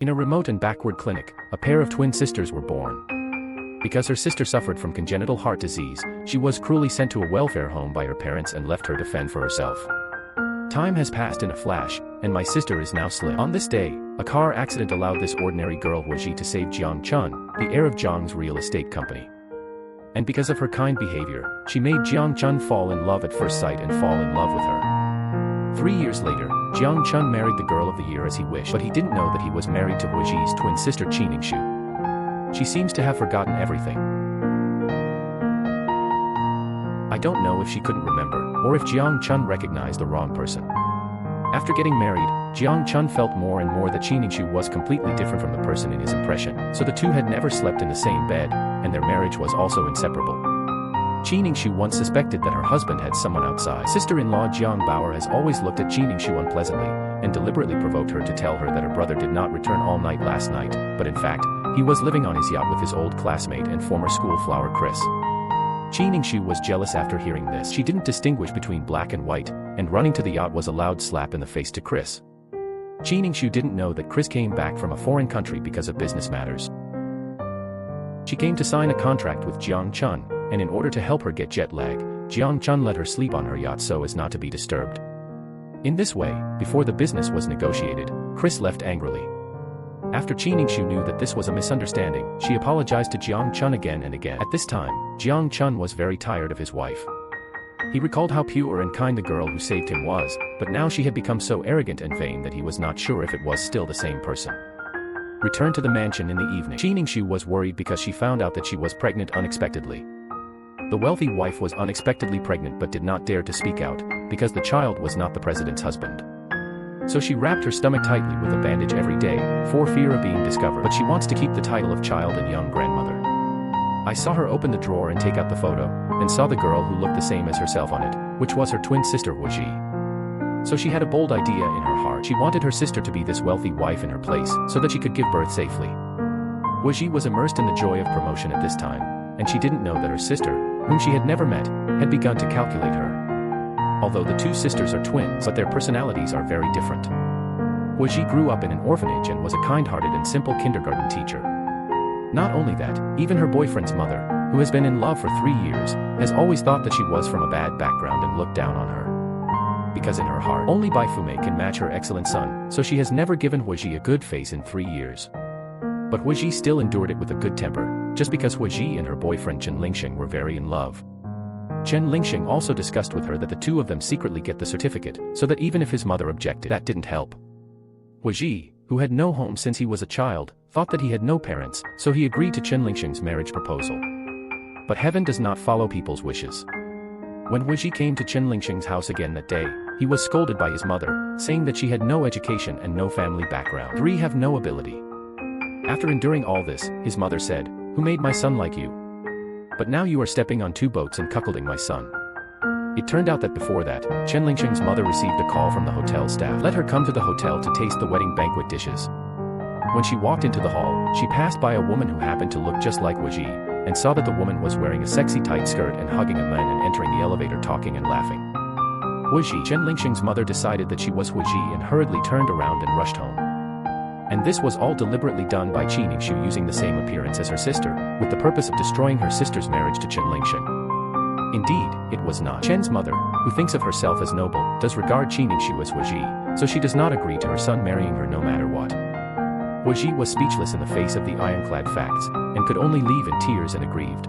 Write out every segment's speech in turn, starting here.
In a remote and backward clinic, a pair of twin sisters were born. Because her sister suffered from congenital heart disease, she was cruelly sent to a welfare home by her parents and left her to fend for herself. Time has passed in a flash, and my sister is now slim. On this day, a car accident allowed this ordinary girl Huiji to save Jiang Chun, the heir of Jiang's real estate company. And because of her kind behavior, she made Jiang Chun fall in love at first sight and fall in love with her. 3 years later, Jiang Chun married the girl of the year as he wished, but he didn't know that he was married to Huiji's twin sister Qiningshu. She seems to have forgotten everything. I don't know if she couldn't remember, or if Jiang Chun recognized the wrong person. After getting married, Jiang Chun felt more and more that Qiningshu was completely different from the person in his impression, so the two had never slept in the same bed, and their marriage was also inseparable. Qiningshu once suspected that her husband had someone outside. Sister-in-law Jiang Bauer has always looked at Qiningshu unpleasantly, and deliberately provoked her to tell her that her brother did not return all night last night, but in fact, he was living on his yacht with his old classmate and former school flower Chris. Qiningshu was jealous after hearing this. She didn't distinguish between black and white, and running to the yacht was a loud slap in the face to Chris. Qiningshu didn't know that Chris came back from a foreign country because of business matters. She came to sign a contract with Jiang Chun, and in order to help her get jet lag, Jiang Chun let her sleep on her yacht so as not to be disturbed. In this way, before the business was negotiated, Chris left angrily. After Qiningshu knew that this was a misunderstanding, she apologized to Jiang Chun again and again. At this time, Jiang Chun was very tired of his wife. He recalled how pure and kind the girl who saved him was, but now she had become so arrogant and vain that he was not sure if it was still the same person. Returned to the mansion in the evening. Qiningshu was worried because she found out that she was pregnant unexpectedly. The wealthy wife was unexpectedly pregnant but did not dare to speak out, because the child was not the president's husband. So she wrapped her stomach tightly with a bandage every day, for fear of being discovered. But she wants to keep the title of child and young grandmother. I saw her open the drawer and take out the photo, and saw the girl who looked the same as herself on it, which was her twin sister Huiji. So she had a bold idea in her heart. She wanted her sister to be this wealthy wife in her place, so that she could give birth safely. Huiji was immersed in the joy of promotion at this time, and she didn't know that her sister, whom she had never met, had begun to calculate her. Although the two sisters are twins, but their personalities are very different. Huiji grew up in an orphanage and was a kind-hearted and simple kindergarten teacher. Not only that, even her boyfriend's mother, who has been in love for 3 years, has always thought that she was from a bad background and looked down on her. Because in her heart, only Baifume can match her excellent son, so she has never given Huiji a good face in 3 years. But Huiji still endured it with a good temper, just because Huiji and her boyfriend Chen Lingxing were very in love. Chen Lingxing also discussed with her that the two of them secretly get the certificate, so that even if his mother objected, that didn't help. Huiji, who had no home since he was a child, thought that he had no parents, so he agreed to Chen Lingxing's marriage proposal. But heaven does not follow people's wishes. When Huiji came to Chen Lingxing's house again that day, he was scolded by his mother, saying that she had no education and no family background. 3 have no ability. After enduring all this, his mother said, "Who made my son like you? But now you are stepping on 2 boats and cuckolding my son." It turned out that before that, Chen Lingxing's mother received a call from the hotel staff. Let her come to the hotel to taste the wedding banquet dishes. When she walked into the hall, she passed by a woman who happened to look just like Huiji, and saw that the woman was wearing a sexy tight skirt and hugging a man and entering the elevator talking and laughing. Huiji, Chen Lingxing's mother, decided that she was Huiji and hurriedly turned around and rushed home. And this was all deliberately done by Qiningshu using the same appearance as her sister, with the purpose of destroying her sister's marriage to Chen Lingxing. Indeed, it was not. Chen's mother, who thinks of herself as noble, does regard Qiningshu as Huiji, so she does not agree to her son marrying her no matter what. Huiji was speechless in the face of the ironclad facts, and could only leave in tears and aggrieved.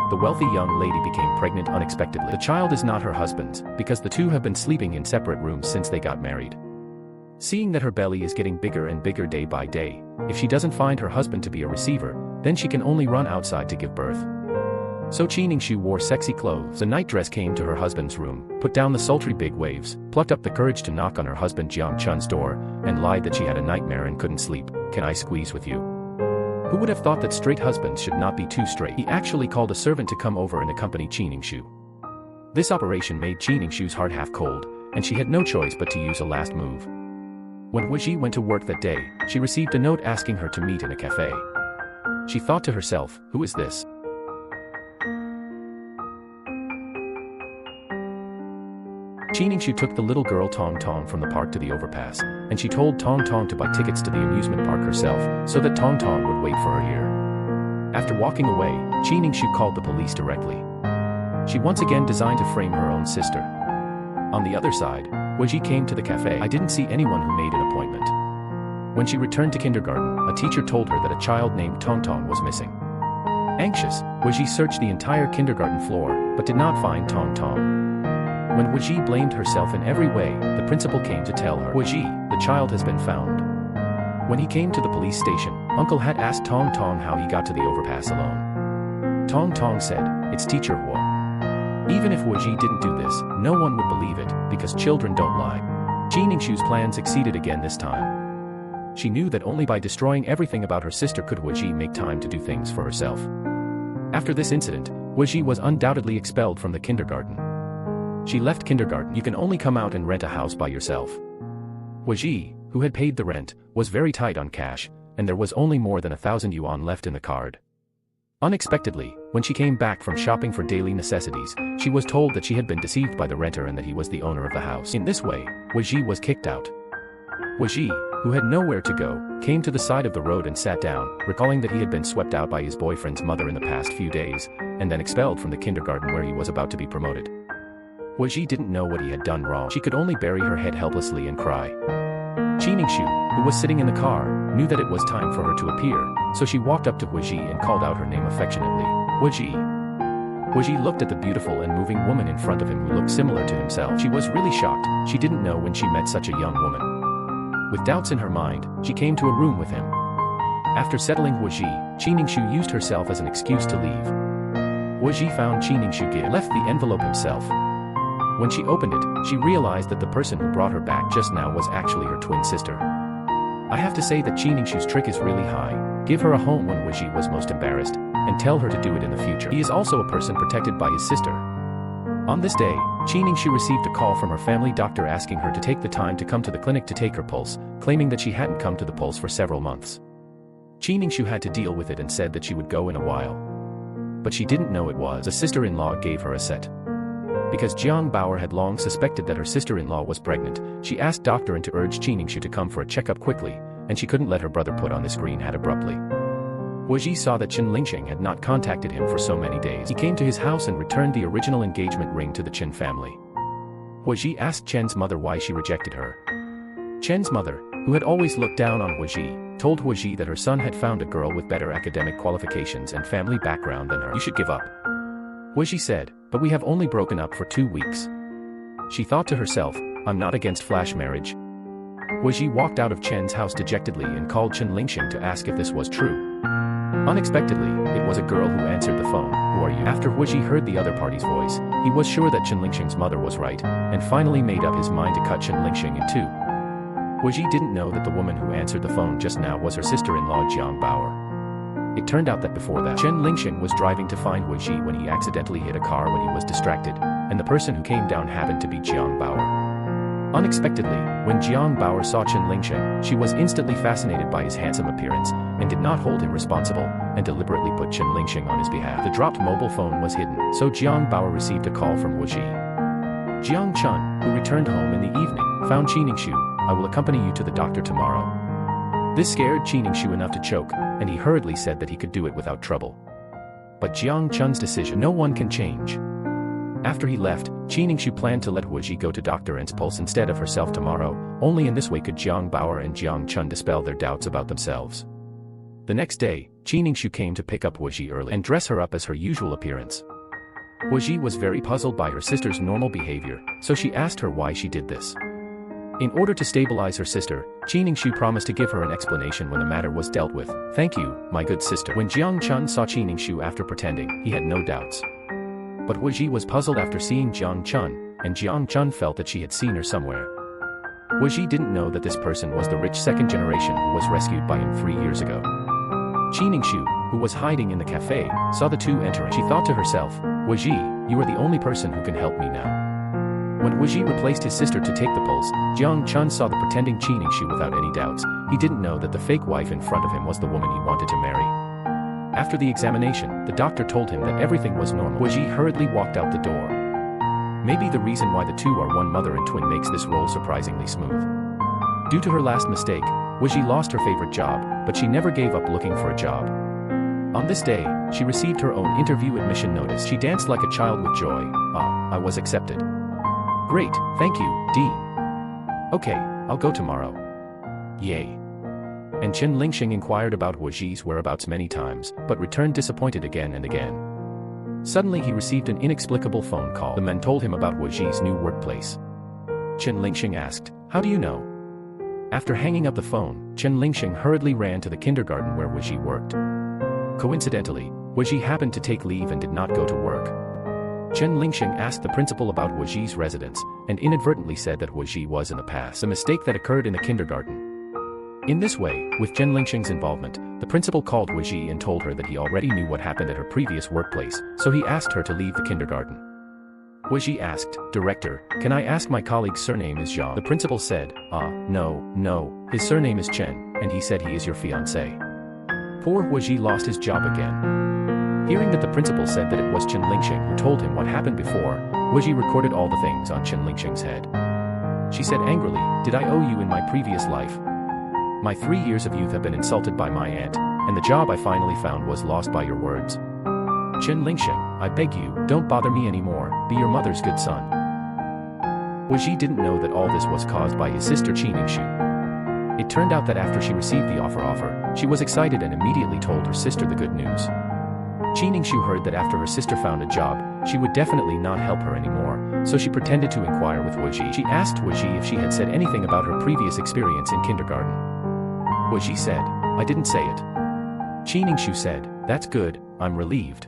The wealthy young lady became pregnant unexpectedly. The child is not her husband's, because the two have been sleeping in separate rooms since they got married. Seeing that her belly is getting bigger and bigger day by day, if she doesn't find her husband to be a receiver, then she can only run outside to give birth. So Qiningshu wore sexy clothes. The nightdress came to her husband's room, put down the sultry big waves, plucked up the courage to knock on her husband Jiang Chun's door, and lied that she had a nightmare and couldn't sleep. "Can I squeeze with you?" Who would have thought that straight husbands should not be too straight? He actually called a servant to come over and accompany Qiningshu. This operation made Qiningshu's heart half cold, and she had no choice but to use a last move. When Huiji went to work that day, she received a note asking her to meet in a cafe. She thought to herself, "Who is this? Qiningshu took the little girl Tong Tong from the park to the overpass, and she told Tong Tong to buy tickets to the amusement park herself, so that Tong Tong would wait for her here. After walking away, Qiningshu called the police directly. She once again designed to frame her own sister. On the other side, Weiji came to the cafe. I didn't see anyone who made an appointment. When she returned to kindergarten, a teacher told her that a child named Tong Tong was missing. Anxious, Weiji searched the entire kindergarten floor, but did not find Tong Tong. When Weiji blamed herself in every way, the principal came to tell her, "Weiji, the child has been found." When he came to the police station, Uncle had asked Tong Tong how he got to the overpass alone. Tong Tong said, "It's Teacher Hua." Even if Weiji didn't do this, no one would believe it, because children don't lie. Qiningshu's plan succeeded again this time. She knew that only by destroying everything about her sister could Weiji make time to do things for herself. After this incident, Weiji was undoubtedly expelled from the kindergarten. She left kindergarten. You can only come out and rent a house by yourself. Weiji, who had paid the rent, was very tight on cash, and there was only more than 1,000 yuan left in the card. Unexpectedly, when she came back from shopping for daily necessities, she was told that she had been deceived by the renter and that he was the owner of the house. In this way, Weiji was kicked out. Weiji, who had nowhere to go, came to the side of the road and sat down, recalling that he had been swept out by his boyfriend's mother in the past few days, and then expelled from the kindergarten where he was about to be promoted. Weiji didn't know what he had done wrong. She could only bury her head helplessly and cry. Qiningshu, who was sitting in the car, knew that it was time for her to appear, so she walked up to Weiji and called out her name affectionately, "Weiji." Weiji looked at the beautiful and moving woman in front of him who looked similar to himself. She was really shocked. She didn't know when she met such a young woman. With doubts in her mind, she came to a room with him. After settling Weiji, Qiningshu used herself as an excuse to leave. Weiji found Qiningshu left the envelope himself. When she opened it, she realized that the person who brought her back just now was actually her twin sister. I have to say that Qiningshu's trick is really high. Give her a home when Weiji was most embarrassed, and tell her to do it in the future. He is also a person protected by his sister. On this day, Qiningshu received a call from her family doctor asking her to take the time to come to the clinic to take her pulse, claiming that she hadn't come to the pulse for several months. Qiningshu had to deal with it and said that she would go in a while. But she didn't know it was a sister-in-law gave her a set. Because Jiang Bauer had long suspected that her sister-in-law was pregnant, she asked Dr. N to urge Qiningshu to come for a checkup quickly, and she couldn't let her brother put on this green hat abruptly. Weiji saw that Chen Lingxing had not contacted him for so many days. He came to his house and returned the original engagement ring to the Chen family. Weiji asked Chen's mother why she rejected her. Chen's mother, who had always looked down on Weiji, told Weiji that her son had found a girl with better academic qualifications and family background than her. You should give up. Weiji said, but we have only broken up for 2 weeks. She thought to herself, I'm not against flash marriage. Weiji walked out of Chen's house dejectedly and called Chen Lingxing to ask if this was true. Unexpectedly, it was a girl who answered the phone. Who are you? After Weiji heard the other party's voice, he was sure that Chen Lingxing's mother was right, and finally made up his mind to cut Chen Lingxing in two. Weiji didn't know that the woman who answered the phone just now was her sister-in-law Jiang Bauer. It turned out that before that, Chen Lingxing was driving to find Weiji when he accidentally hit a car when he was distracted, and the person who came down happened to be Jiang Bauer. Unexpectedly, when Jiang Bauer saw Chen Lingxing, she was instantly fascinated by his handsome appearance, and did not hold him responsible, and deliberately put Chen Lingxing on his behalf. The dropped mobile phone was hidden, so Jiang Bauer received a call from Weiji. Jiang Chun, who returned home in the evening, found Qiningshu. I will accompany you to the doctor tomorrow. This scared Qiningshu enough to choke, and he hurriedly said that he could do it without trouble. But Jiang Chun's decision no one can change. After he left, Qiningshu planned to let Weiji go to Dr. N's pulse instead of herself tomorrow, only in this way could Jiang Bauer and Jiang Chun dispel their doubts about themselves. The next day, Qiningshu came to pick up Weiji early and dress her up as her usual appearance. Weiji was very puzzled by her sister's normal behavior, so she asked her why she did this. In order to stabilize her sister, Qiningshu promised to give her an explanation when the matter was dealt with. Thank you, my good sister. When Jiang Chun saw Qiningshu after pretending, he had no doubts. But Weiji was puzzled after seeing Jiang Chun, and Jiang Chun felt that she had seen her somewhere. Weiji didn't know that this person was the rich second generation who was rescued by him 3 years ago. Qiningshu, who was hiding in the cafe, saw the two entering. She thought to herself, Weiji, you are the only person who can help me now. When Weiji replaced his sister to take the pulse, Jiang Chun saw the pretending Qiningshu without any doubts. He didn't know that the fake wife in front of him was the woman he wanted to marry. After the examination, the doctor told him that everything was normal. Weiji hurriedly walked out the door. Maybe the reason why the two are one mother and twin makes this role surprisingly smooth. Due to her last mistake, Wiji lost her favorite job, but she never gave up looking for a job. On this day, she received her own interview admission notice. She danced like a child with joy. I was accepted. Great, thank you, Dean. Okay, I'll go tomorrow. Yay. And Chen Lingxing inquired about Wuji's whereabouts many times, but returned disappointed again and again. Suddenly he received an inexplicable phone call. The men told him about Wuji's new workplace. Chen Lingxing asked, "How do you know?" After hanging up the phone, Chen Lingxing hurriedly ran to the kindergarten where Wuji worked. Coincidentally, Wuji happened to take leave and did not go to work. Chen Lingxing asked the principal about Wuji's residence, and inadvertently said that Wuji was in the past, a mistake that occurred in the kindergarten. In this way, with Chen Lingxing's involvement, the principal called Wuji and told her that he already knew what happened at her previous workplace, so he asked her to leave the kindergarten. Wuji asked, "Director, can I ask my colleague's surname is Zhang?" The principal said, No, his surname is Chen, and he said he is your fiancé." Poor Wuji lost his job again. Hearing that the principal said that it was Chen Lingxing who told him what happened before, Wuji recorded all the things on Chen Lingxing's head. She said angrily, "Did I owe you in my previous life? My 3 years of youth have been insulted by my aunt, and the job I finally found was lost by your words. Chen Lingxing, I beg you, don't bother me anymore, be your mother's good son." Wuji didn't know that all this was caused by his sister Qi Ningshu. It turned out that after she received the offer, she was excited and immediately told her sister the good news. Qi Ningshu heard that after her sister found a job, she would definitely not help her anymore, so she pretended to inquire with Wuji. She asked Wuji if she had said anything about her previous experience in kindergarten. Wuji said, "I didn't say it." Qi Ningshu said, "That's good, I'm relieved."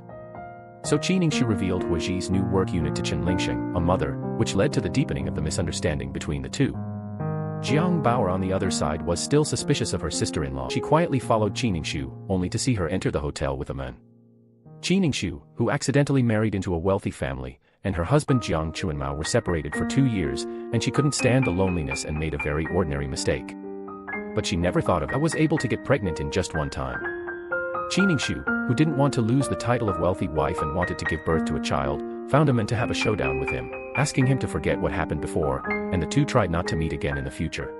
So Qi Ningshu revealed Wuji's new work unit to Chen Lingxing, a mother, which led to the deepening of the misunderstanding between the two. Jiang Baoer on the other side was still suspicious of her sister-in-law. She quietly followed Qi Ningshu, only to see her enter the hotel with a man. Qi Ningshu, who accidentally married into a wealthy family, and her husband Jiang Chuanmao were separated for 2 years, and she couldn't stand the loneliness and made a very ordinary mistake. But she never thought of I was able to get pregnant in just one time. Qi Ningshu, who didn't want to lose the title of wealthy wife and wanted to give birth to a child, found a man to have a showdown with him, asking him to forget what happened before, and the two tried not to meet again in the future.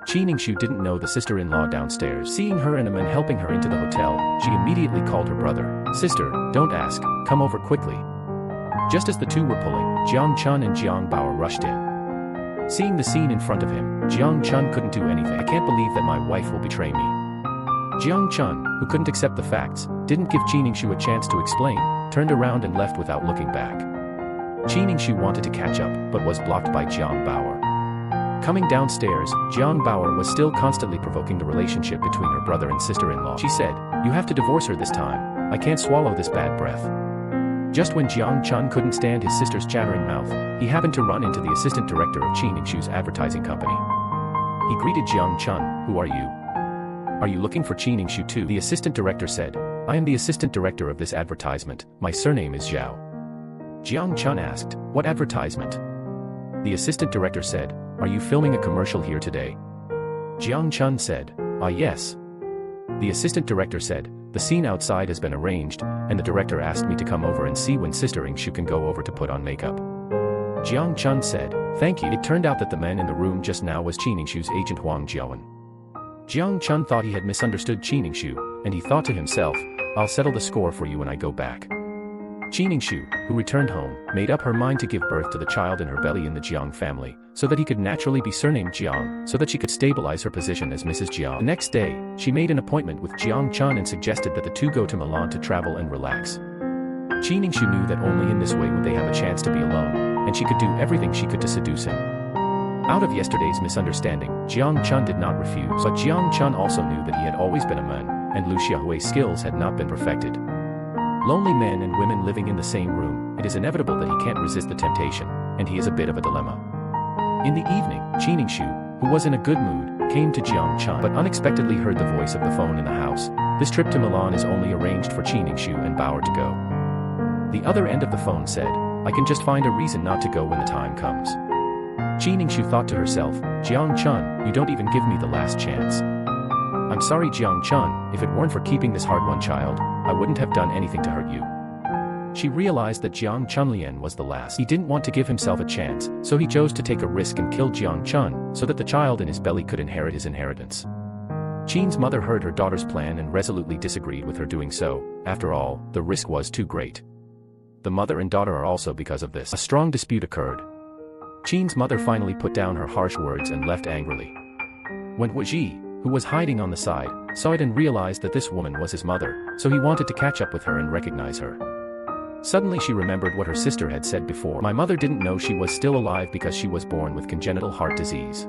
Qi Ningshu didn't know the sister-in-law downstairs. Seeing her and a man helping her into the hotel, she immediately called her brother. "Sister, don't ask, come over quickly." Just as the two were pulling, Jiang Chun and Jiang Baoer rushed in. Seeing the scene in front of him, Jiang Chun couldn't do anything. "I can't believe that my wife will betray me." Jiang Chun, who couldn't accept the facts, didn't give Qi Ningshu a chance to explain, turned around and left without looking back. Qi Ningshu wanted to catch up, but was blocked by Jiang Baoer. Coming downstairs, Jiang Baoer was still constantly provoking the relationship between her brother and sister-in-law. She said, "You have to divorce her this time, I can't swallow this bad breath." Just when Jiang Chun couldn't stand his sister's chattering mouth, he happened to run into the assistant director of Qi Ningshu's advertising company. He greeted Jiang Chun, "Who are you? Are you looking for Qi Ningshu too?" The assistant director said, "I am the assistant director of this advertisement, my surname is Zhao." Jiang Chun asked, "What advertisement?" The assistant director said, "Are you filming a commercial here today?" Jiang Chun said, Yes." The assistant director said, "The scene outside has been arranged, and the director asked me to come over and see when Sister Ningshu can go over to put on makeup." Jiang Chun said, "Thank you." It turned out that the man in the room just now was Qi Ningshu's agent Huang Jiawen. Jiang Chun thought he had misunderstood Qi Ningshu, and he thought to himself, "I'll settle the score for you when I go back." Qi Ningshu, who returned home, made up her mind to give birth to the child in her belly in the Jiang family, so that he could naturally be surnamed Jiang, so that she could stabilize her position as Mrs. Jiang. The next day, she made an appointment with Jiang Chun and suggested that the two go to Milan to travel and relax. Qi Ningshu knew that only in this way would they have a chance to be alone, and she could do everything she could to seduce him. Out of yesterday's misunderstanding, Jiang Chun did not refuse, but Jiang Chun also knew that he had always been a man, and Lu Xiaohui's skills had not been perfected. Lonely men and women living in the same room, it is inevitable that he can't resist the temptation, and he is a bit of a dilemma. In the evening, Qi Ningshu, who was in a good mood, came to Jiang Chun but unexpectedly heard the voice of the phone in the house. This trip to Milan is only arranged for Qi Ningshu and Baoer to go. The other end of the phone said, "I can just find a reason not to go when the time comes." Qi Ningshu thought to herself, "Jiang Chun, you don't even give me the last chance." "I'm sorry Jiang Chun, if it weren't for keeping this hard-won child, I wouldn't have done anything to hurt you." She realized that Jiang Chunlian was the last. He didn't want to give himself a chance, so he chose to take a risk and kill Jiang Chun, so that the child in his belly could inherit his inheritance. Qin's mother heard her daughter's plan and resolutely disagreed with her doing so. After all, the risk was too great. The mother and daughter are also because of this. A strong dispute occurred. Qin's mother finally put down her harsh words and left angrily. When Wu Ji, who was hiding on the side, saw it and realized that this woman was his mother, so he wanted to catch up with her and recognize her. Suddenly she remembered what her sister had said before. My mother didn't know she was still alive because she was born with congenital heart disease.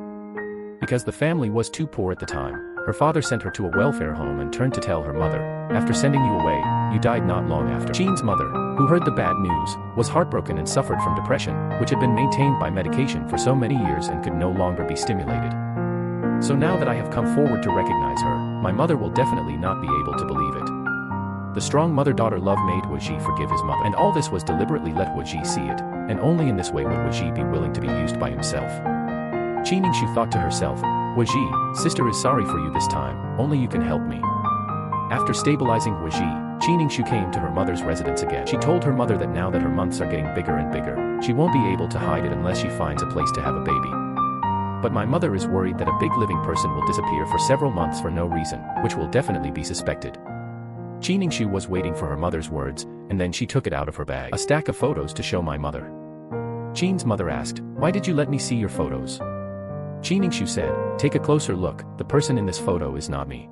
Because the family was too poor at the time, her father sent her to a welfare home and turned to tell her mother, "After sending you away, you died not long after." Qin's mother, who heard the bad news, was heartbroken and suffered from depression, which had been maintained by medication for so many years and could no longer be stimulated. So now that I have come forward to recognize her, my mother will definitely not be able to believe it. The strong mother-daughter love made Wu Ji forgive his mother, and all this was deliberately let Wu Ji see it, and only in this way would Wu Ji be willing to be used by himself. Qi Ningxu thought to herself, "Wu Ji, sister is sorry for you this time, only you can help me." After stabilizing Wu Ji, Qi Ningxu came to her mother's residence again. She told her mother that now that her months are getting bigger and bigger, she won't be able to hide it unless she finds a place to have a baby. But my mother is worried that a big living person will disappear for several months for no reason, which will definitely be suspected. Qi Ningxu was waiting for her mother's words, and then she took it out of her bag. "A stack of photos to show my mother." Qin's mother asked, "Why did you let me see your photos?" Qi Ningxu said, "Take a closer look, the person in this photo is not me."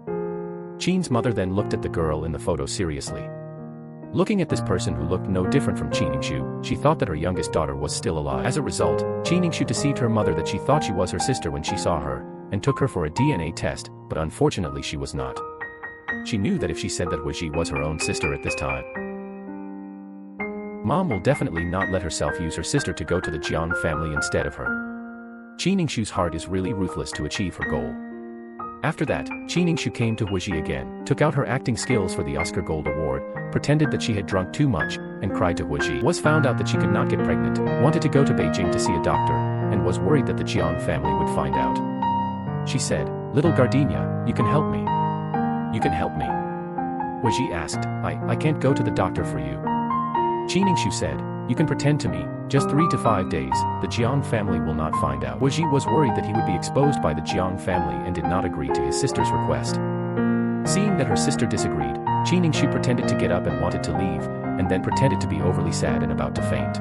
Qin's mother then looked at the girl in the photo seriously. Looking at this person who looked no different from Qi Ningxu, she thought that her youngest daughter was still alive. As a result, Qi Ningxu deceived her mother that she thought she was her sister when she saw her, and took her for a DNA test, but unfortunately she was not. She knew that if she said that Wu Ji was her own sister at this time, Mom will definitely not let herself use her sister to go to the Jiang family instead of her. Qi Ningxu's heart is really ruthless to achieve her goal. After that, Qi Ningxu came to Wu Ji again, took out her acting skills for the Oscar Gold Award, pretended that she had drunk too much, and cried to Wu Ji. Was found out that she could not get pregnant, wanted to go to Beijing to see a doctor, and was worried that the Jiang family would find out. She said, "Little Gardenia, you can help me. You can help me." Wu Ji asked, I can't go to the doctor for you." Qi Ningxu said, "You can pretend to me, just 3 to 5 days, the Jiang family will not find out." Wu Ji was worried that he would be exposed by the Jiang family and did not agree to his sister's request. Seeing that her sister disagreed, Qi Ningxu pretended to get up and wanted to leave, and then pretended to be overly sad and about to faint.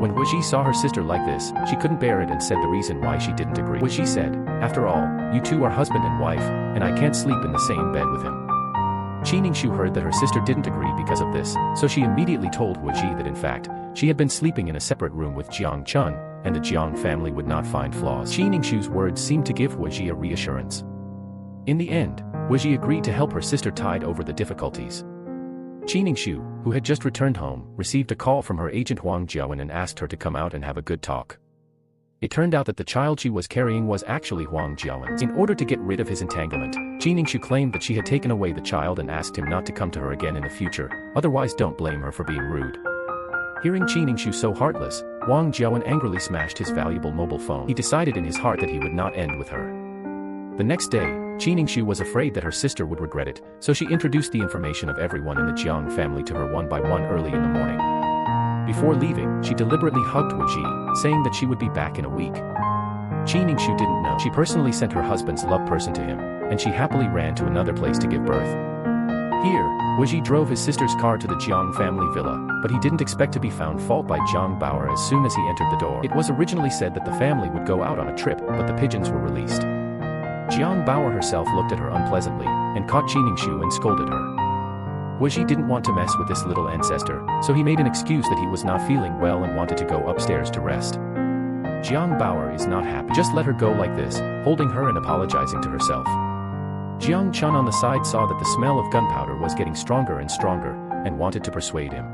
When Wu Ji saw her sister like this, she couldn't bear it and said the reason why she didn't agree. Wu Ji said, "After all, you two are husband and wife, and I can't sleep in the same bed with him." Qi Ningxu heard that her sister didn't agree because of this, so she immediately told Wu Ji that in fact, she had been sleeping in a separate room with Jiang Chun, and the Jiang family would not find flaws. Qi Ningxu's words seemed to give Wu Ji a reassurance. In the end, Wu Ji agreed to help her sister tide over the difficulties. Qi Ningxu, who had just returned home, received a call from her agent Huang Jiawen and asked her to come out and have a good talk. It turned out that the child she was carrying was actually Huang Jiawen's. In order to get rid of his entanglement, Qi Ningxu claimed that she had taken away the child and asked him not to come to her again in the future, otherwise don't blame her for being rude. Hearing Qi Ningxu so heartless, Huang Jiawen angrily smashed his valuable mobile phone. He decided in his heart that he would not end with her. The next day, Qi Ningxu was afraid that her sister would regret it, so she introduced the information of everyone in the Jiang family to her one by one early in the morning. Before leaving, she deliberately hugged Wu Ji, saying that she would be back in a week. Qi Ningxu didn't know. She personally sent her husband's love person to him, and she happily ran to another place to give birth. Here, Wu Ji drove his sister's car to the Jiang family villa, but he didn't expect to be found fault by Jiang Bauer as soon as he entered the door. It was originally said that the family would go out on a trip, but the pigeons were released. Jiang Bauer herself looked at her unpleasantly, and caught Qi Ningxu and scolded her. Wu Ji didn't want to mess with this little ancestor, so he made an excuse that he was not feeling well and wanted to go upstairs to rest. Jiang Bauer is not happy. Just let her go like this, holding her and apologizing to herself. Jiang Chun on the side saw that the smell of gunpowder was getting stronger and stronger, and wanted to persuade him.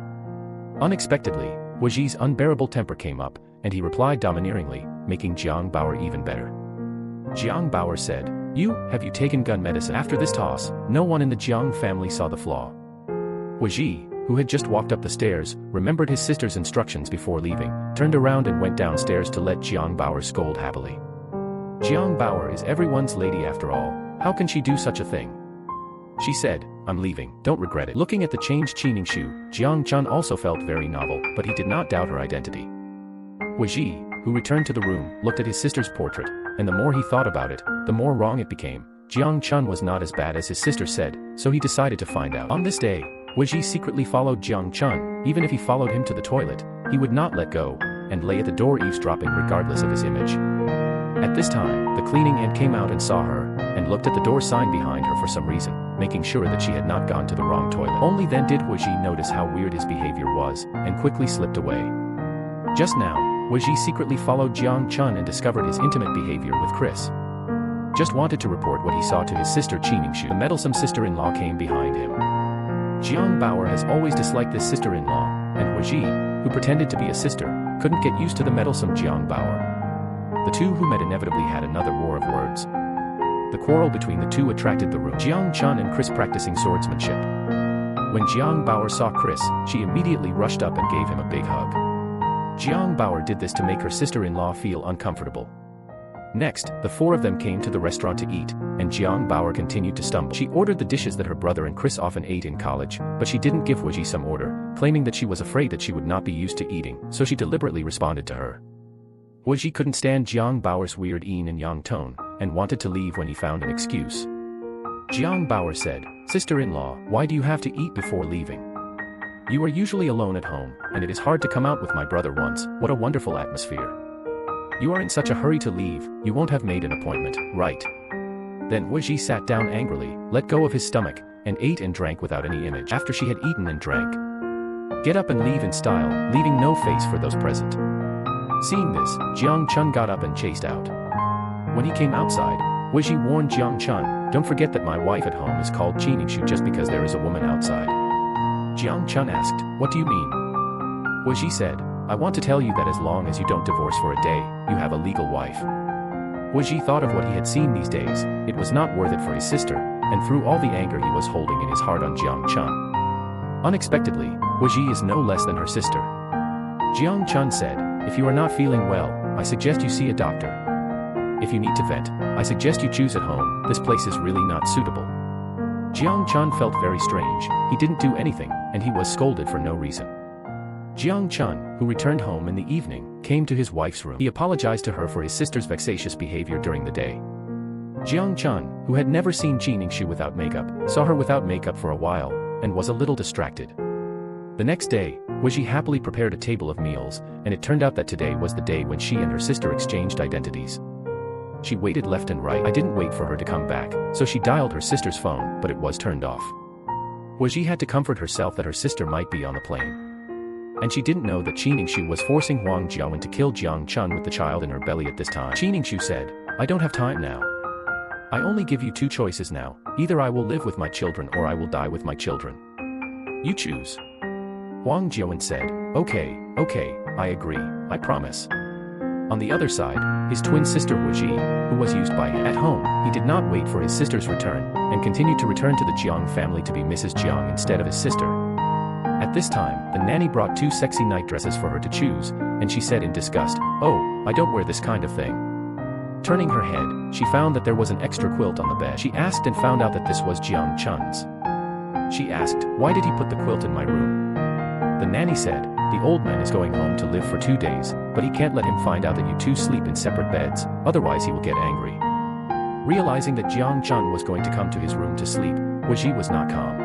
Unexpectedly, Wu Ji's unbearable temper came up, and he replied domineeringly, making Jiang Bauer even better. Jiang Bauer said, Have you taken gun medicine?" After this toss, no one in the Jiang family saw the flaw. Wu Ji, who had just walked up the stairs, remembered his sister's instructions before leaving, turned around and went downstairs to let Jiang Bauer scold happily. Jiang Bauer is everyone's lady after all, how can she do such a thing? She said, I'm leaving, don't regret it. Looking at the changed Qi Ningshu, Jiang Chun also felt very novel, but he did not doubt her identity. Wu Ji, who returned to the room, looked at his sister's portrait, and the more he thought about it, the more wrong it became. Jiang Chun was not as bad as his sister said, so he decided to find out. On this day, Wu Ji secretly followed Jiang Chun. Even if he followed him to the toilet, he would not let go, and lay at the door eavesdropping regardless of his image. At this time, the cleaning aunt came out and saw her, and looked at the door sign behind her for some reason, making sure that she had not gone to the wrong toilet. Only then did Wu Ji notice how weird his behavior was, and quickly slipped away. Just now, Wu Ji secretly followed Jiang Chun and discovered his intimate behavior with Chris. Just wanted to report what he saw to his sister Qi Ningshu. The meddlesome sister-in-law came behind him. Jiang Bauer has always disliked this sister-in-law, and Wu Ji, who pretended to be a sister, couldn't get used to the meddlesome Jiang Bauer. The two who met inevitably had another war of words. The quarrel between the two attracted the room. Jiang Chun and Chris practicing swordsmanship. When Jiang Bauer saw Chris, she immediately rushed up and gave him a big hug. Jiang Bauer did this to make her sister-in-law feel uncomfortable. Next, the four of them came to the restaurant to eat, and Jiang Bauer continued to stumble. She ordered the dishes that her brother and Chris often ate in college, but she didn't give Wu Ji some order, claiming that she was afraid that she would not be used to eating, so she deliberately responded to her. Wu Ji couldn't stand Jiang Bauer's weird yin and yang tone, and wanted to leave when he found an excuse. Jiang Bauer said, "Sister-in-law, why do you have to eat before leaving? You are usually alone at home, and it is hard to come out with my brother once. What a wonderful atmosphere. You are in such a hurry to leave, you won't have made an appointment, right?" Then Wu Ji sat down angrily, let go of his stomach, and ate and drank without any image. After she had eaten and drank, "Get up and leave in style, leaving no face for those present." Seeing this, Jiang Chun got up and chased out. When he came outside, Wu Ji warned Jiang Chun, "Don't forget that my wife at home is called Qi Ningshu just because there is a woman outside." Jiang Chun asked, "What do you mean?" Wu Ji said, "I want to tell you that as long as you don't divorce for a day, you have a legal wife." Wu Ji thought of what he had seen these days. It was not worth it for his sister, and through all the anger he was holding in his heart on Jiang Chun. Unexpectedly, Wu Ji is no less than her sister. Jiang Chun said, "If you are not feeling well, I suggest you see a doctor. If you need to vent, I suggest you choose at home, this place is really not suitable." Jiang Chun felt very strange. He didn't do anything, and he was scolded for no reason. Jiang Chun, who returned home in the evening, came to his wife's room. He apologized to her for his sister's vexatious behavior during the day. Jiang Chun, who had never seen Qi Ningshu without makeup, saw her without makeup for a while, and was a little distracted. The next day, Wu Ji happily prepared a table of meals, and it turned out that today was the day when she and her sister exchanged identities. She waited left and right. I didn't wait for her to come back, so she dialed her sister's phone, but it was turned off. Wu Ji had to comfort herself that her sister might be on the plane. And she didn't know that Qi Ningshu was forcing Huang Jiawen to kill Jiang Chun with the child in her belly at this time. Qi Ningshu said, "I don't have time now. I only give you two choices now, either I will live with my children or I will die with my children. You choose." Huang Jiawen said, okay, I agree, I promise." On the other side, his twin sister Wu Ji, who was used by him at home, he did not wait for his sister's return, and continued to return to the Jiang family to be Mrs. Jiang instead of his sister. At this time, the nanny brought two sexy night dresses for her to choose, and she said in disgust, "Oh, I don't wear this kind of thing." Turning her head, she found that there was an extra quilt on the bed. She asked and found out that this was Jiang Chun's. She asked, "Why did he put the quilt in my room?" The nanny said, "The old man is going home to live for 2 days, but he can't let him find out that you two sleep in separate beds, otherwise he will get angry." Realizing that Jiang Chun was going to come to his room to sleep, Wu Ji was not calm.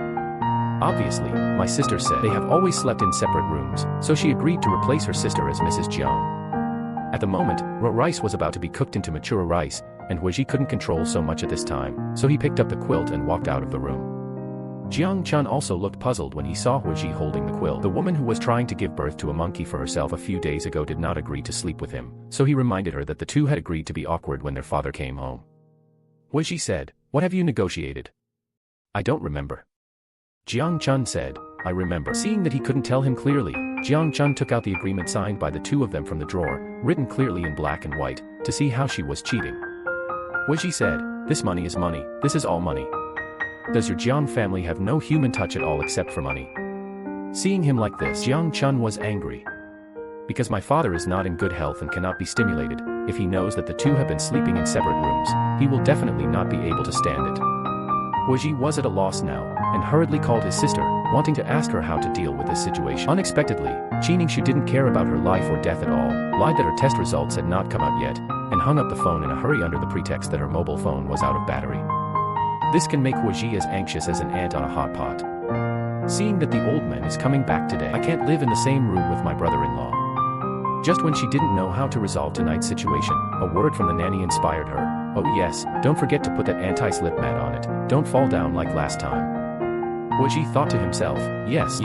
"Obviously," my sister said, "they have always slept in separate rooms," so she agreed to replace her sister as Mrs. Jiang. At the moment, raw rice was about to be cooked into mature rice, and Wu Ji couldn't control so much at this time, so he picked up the quilt and walked out of the room. Jiang Chun also looked puzzled when he saw Wu Ji holding the quilt. The woman who was trying to give birth to a monkey for herself a few days ago did not agree to sleep with him, so he reminded her that the two had agreed to be awkward when their father came home. Wu Ji said, "What have you negotiated?" "I don't remember." Jiang Chun said, "I remember." Seeing that he couldn't tell him clearly, Jiang Chun took out the agreement signed by the two of them from the drawer, written clearly in black and white, to see how she was cheating. Wu Ji said, "This money is money, this is all money. Does your Jiang family have no human touch at all except for money?" Seeing him like this, Jiang Chun was angry. "Because my father is not in good health and cannot be stimulated, if he knows that the two have been sleeping in separate rooms, he will definitely not be able to stand it." Huiji was at a loss now, and hurriedly called his sister, wanting to ask her how to deal with this situation. Unexpectedly, Qiningshu didn't care about her life or death at all, lied that her test results had not come out yet, and hung up the phone in a hurry under the pretext that her mobile phone was out of battery. This can make Huiji as anxious as an ant on a hot pot. Seeing that the old man is coming back today, I can't live in the same room with my brother-in-law. Just when she didn't know how to resolve tonight's situation, a word from the nanny inspired her. Oh yes, don't forget to put that anti-slip mat on it, don't fall down like last time. Huiji thought to himself, yes.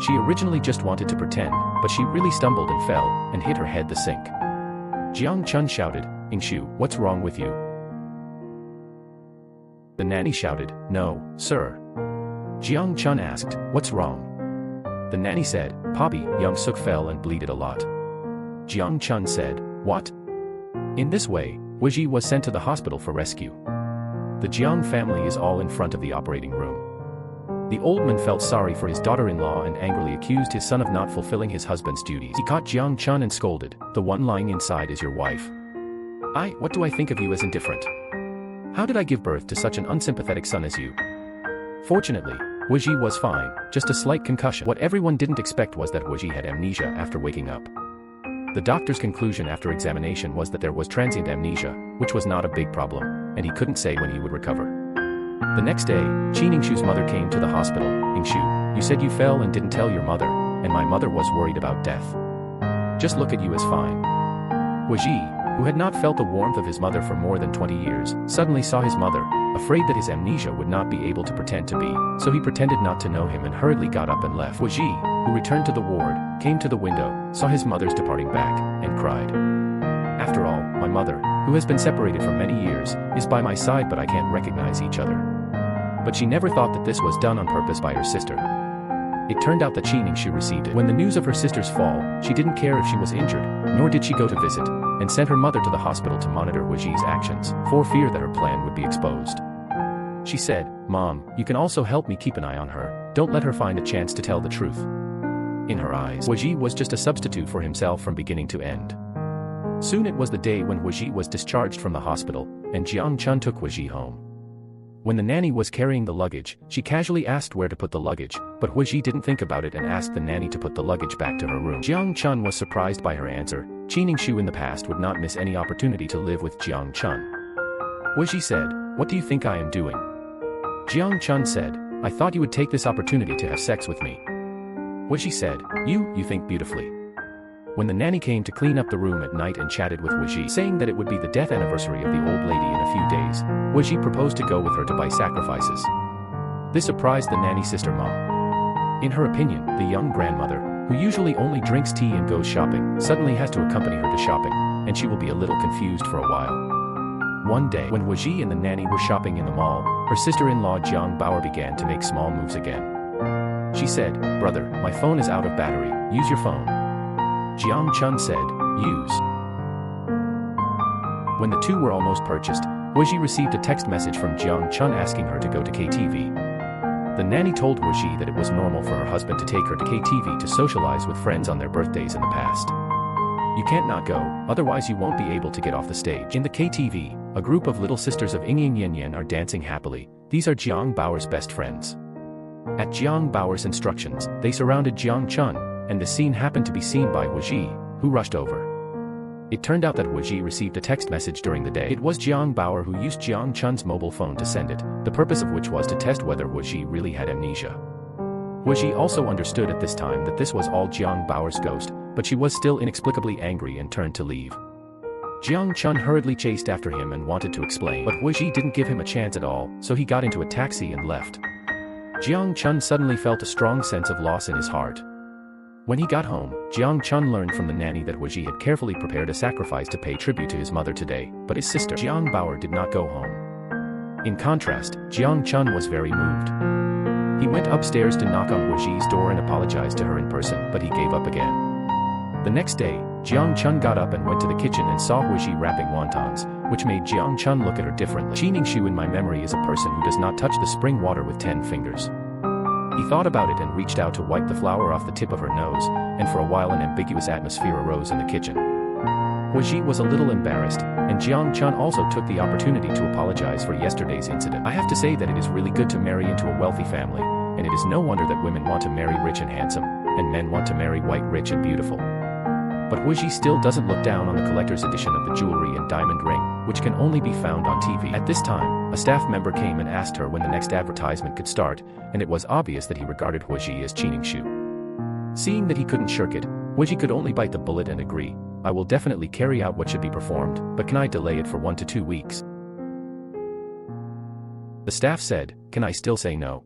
She originally just wanted to pretend, but she really stumbled and fell, and hit her head the sink. Jiang Chun shouted, Yingshu, what's wrong with you? The nanny shouted, no, sir. Jiang Chun asked, what's wrong? The nanny said, Poppy, young Suk fell and bleeded a lot. Jiang Chun said, what? In this way, Huiji was sent to the hospital for rescue. The Jiang family is all in front of the operating room. The old man felt sorry for his daughter-in-law and angrily accused his son of not fulfilling his husband's duties. He caught Jiang Chun and scolded, the one lying inside is your wife. What do I think of you as indifferent? How did I give birth to such an unsympathetic son as you? Fortunately, Huiji was fine, just a slight concussion. What everyone didn't expect was that Huiji had amnesia after waking up. The doctor's conclusion after examination was that there was transient amnesia, which was not a big problem, and he couldn't say when he would recover. The next day, Qiningshu's mother came to the hospital. Yingshu, you said you fell and didn't tell your mother, and my mother was worried about death. Just look at you as fine. Huiji, who had not felt the warmth of his mother for more than 20 years, suddenly saw his mother, afraid that his amnesia would not be able to pretend to be, so he pretended not to know him and hurriedly got up and left. Huiji, who returned to the ward, came to the window, saw his mother's departing back, and cried. After all, my mother, who has been separated for many years, is by my side but I can't recognize each other. But she never thought that this was done on purpose by her sister. It turned out that Qiningshu received it. When the news of her sister's fall, she didn't care if she was injured, nor did she go to visit, and sent her mother to the hospital to monitor Huiji's actions, for fear that her plan would be exposed. She said, Mom, you can also help me keep an eye on her, don't let her find a chance to tell the truth. In her eyes, Huiji was just a substitute for himself from beginning to end. Soon it was the day when Huiji was discharged from the hospital, and Jiang Chun took Huiji home. When the nanny was carrying the luggage, she casually asked where to put the luggage, but Huiji didn't think about it and asked the nanny to put the luggage back to her room. Jiang Chun was surprised by her answer. Qiningshu in the past would not miss any opportunity to live with Jiang Chun. Huiji said, what do you think I am doing? Jiang Chun said, I thought you would take this opportunity to have sex with me. Huiji said, you think beautifully. When the nanny came to clean up the room at night and chatted with Huiji, saying that it would be the death anniversary of the old lady in a few days, Huiji proposed to go with her to buy sacrifices. This surprised the nanny sister Ma. In her opinion, the young grandmother, who usually only drinks tea and goes shopping, suddenly has to accompany her to shopping, and she will be a little confused for a while. One day, when Huiji and the nanny were shopping in the mall, her sister-in-law Jiang Bauer began to make small moves again. She said, brother, my phone is out of battery, use your phone. Jiang Chun said, use. When the two were almost purchased, Huiji received a text message from Jiang Chun asking her to go to KTV. The nanny told Huiji that it was normal for her husband to take her to KTV to socialize with friends on their birthdays in the past. You can't not go, otherwise you won't be able to get off the stage. In the KTV, a group of little sisters of Ying Yin Yin are dancing happily. These are Jiang Bauer's best friends. At Jiang Bauer's instructions, they surrounded Jiang Chun, and the scene happened to be seen by Huiji, who rushed over. It turned out that Huiji received a text message during the day. It was Jiang Bauer who used Jiang Chun's mobile phone to send it, the purpose of which was to test whether Huiji really had amnesia. Huiji also understood at this time that this was all Jiang Bauer's ghost, but she was still inexplicably angry and turned to leave. Jiang Chun hurriedly chased after him and wanted to explain, but Huiji didn't give him a chance at all, so he got into a taxi and left. Jiang Chun suddenly felt a strong sense of loss in his heart. When he got home, Jiang Chun learned from the nanny that Huiji had carefully prepared a sacrifice to pay tribute to his mother today, but his sister, Jiang Bauer, did not go home. In contrast, Jiang Chun was very moved. He went upstairs to knock on Huiji's door and apologized to her in person, but he gave up again. The next day, Jiang Chun got up and went to the kitchen and saw Huiji wrapping wontons, which made Jiang Chun look at her differently. Qiningshu in my memory is a person who does not touch the spring water with 10 fingers. He thought about it and reached out to wipe the flour off the tip of her nose, and for a while an ambiguous atmosphere arose in the kitchen. Huiji was a little embarrassed, and Jiang Chun also took the opportunity to apologize for yesterday's incident. I have to say that it is really good to marry into a wealthy family, and it is no wonder that women want to marry rich and handsome, and men want to marry white, rich and beautiful. But Wuji still doesn't look down on the collector's edition of the jewelry and diamond ring, which can only be found on TV. At this time, a staff member came and asked her when the next advertisement could start, and it was obvious that he regarded Wuji as Qi Ningshu. Seeing that he couldn't shirk it, Wuji could only bite the bullet and agree, I will definitely carry out what should be performed, but can I delay it for 1 to 2 weeks? The staff said, can I still say no?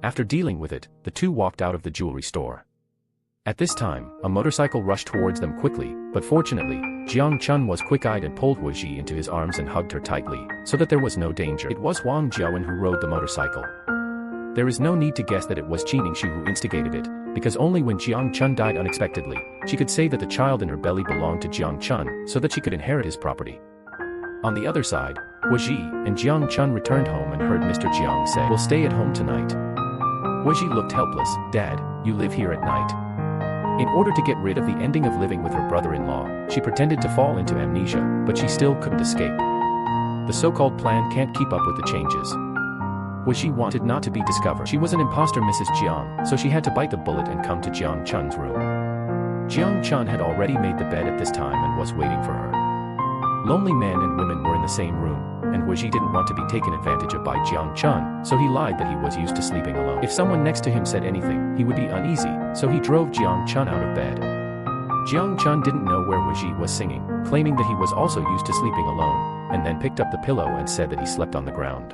After dealing with it, the two walked out of the jewelry store. At this time, a motorcycle rushed towards them quickly, but fortunately, Jiang Chun was quick-eyed and pulled Wuji into his arms and hugged her tightly, so that there was no danger. It was Wang Jiawen who rode the motorcycle. There is no need to guess that it was Qi Ningshu who instigated it, because only when Jiang Chun died unexpectedly, she could say that the child in her belly belonged to Jiang Chun, so that she could inherit his property. On the other side, Wuji and Jiang Chun returned home and heard Mr. Jiang say, we'll stay at home tonight. Wuji looked helpless. Dad, you live here at night. In order to get rid of the ending of living with her brother-in-law, she pretended to fall into amnesia, but she still couldn't escape. The so-called plan can't keep up with the changes. Wuji wanted not to be discovered. She was an imposter Mrs. Jiang, so she had to bite the bullet and come to Jiang Chun's room. Jiang Chun had already made the bed at this time and was waiting for her. Lonely men and women were in the same room, and Wuji didn't want to be taken advantage of by Jiang Chun, so he lied that he was used to sleeping alone. If someone next to him said anything, he would be uneasy, so he drove Jiang Chun out of bed. Jiang Chun didn't know where Wuji was singing, claiming that he was also used to sleeping alone, and then picked up the pillow and said that he slept on the ground.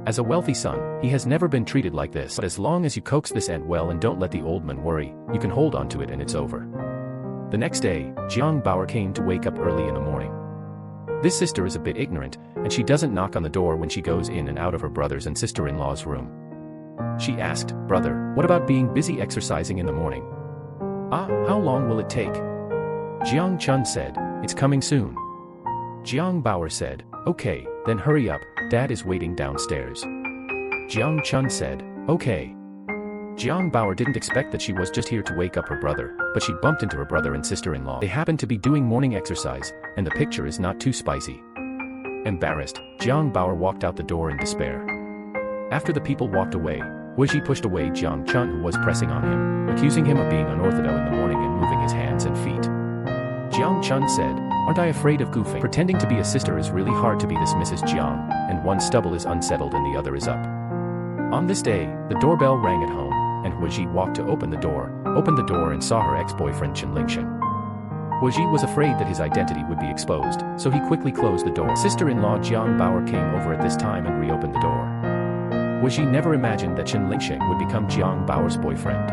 As a wealthy son, he has never been treated like this, but as long as you coax this ant well and don't let the old man worry, you can hold on to it and it's over. The next day, Jiang Bauer came to wake up early in the morning. This sister is a bit ignorant, and she doesn't knock on the door when she goes in and out of her brother's and sister-in-law's room. She asked, brother, what about being busy exercising in the morning? How long will it take? Jiang Chun said, it's coming soon. Jiang Bauer said, okay, then hurry up, Dad is waiting downstairs. Jiang Chun said, okay. Jiang Bauer didn't expect that she was just here to wake up her brother, but she bumped into her brother and sister-in-law. They happened to be doing morning exercise, and the picture is not too spicy. Embarrassed, Jiang Bauer walked out the door in despair. After the people walked away, Wuji pushed away Jiang Chun who was pressing on him, accusing him of being unorthodox in the morning and moving his hands and feet. Jiang Chun said, aren't I afraid of goofing? Pretending to be a sister is really hard to be this Mrs. Jiang, and one stubble is unsettled and the other is up. On this day, the doorbell rang at home, and Wuji walked to opened the door and saw her ex-boyfriend Chen Lingxing. Wuji was afraid that his identity would be exposed, so he quickly closed the door. Sister-in-law Jiang Bauer came over at this time and reopened the door. Wuji never imagined that Chen Lingxing would become Jiang Bauer's boyfriend.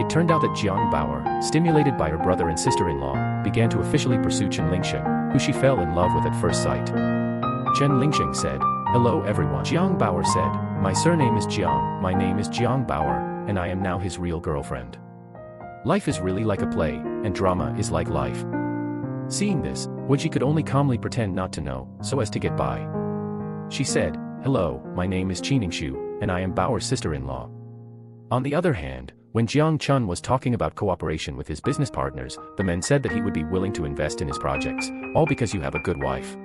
It turned out that Jiang Bauer, stimulated by her brother and sister-in-law, began to officially pursue Chen Lingxing, who she fell in love with at first sight. Chen Lingxing said, hello everyone. Jiang Bauer said, my surname is Jiang, my name is Jiang Bauer, and I am now his real girlfriend. Life is really like a play, and drama is like life. Seeing this, Wuji could only calmly pretend not to know, so as to get by. She said, hello, my name is Qi Ningshu, and I am Bauer's sister-in-law. On the other hand, when Jiang Chun was talking about cooperation with his business partners, the men said that he would be willing to invest in his projects, all because you have a good wife.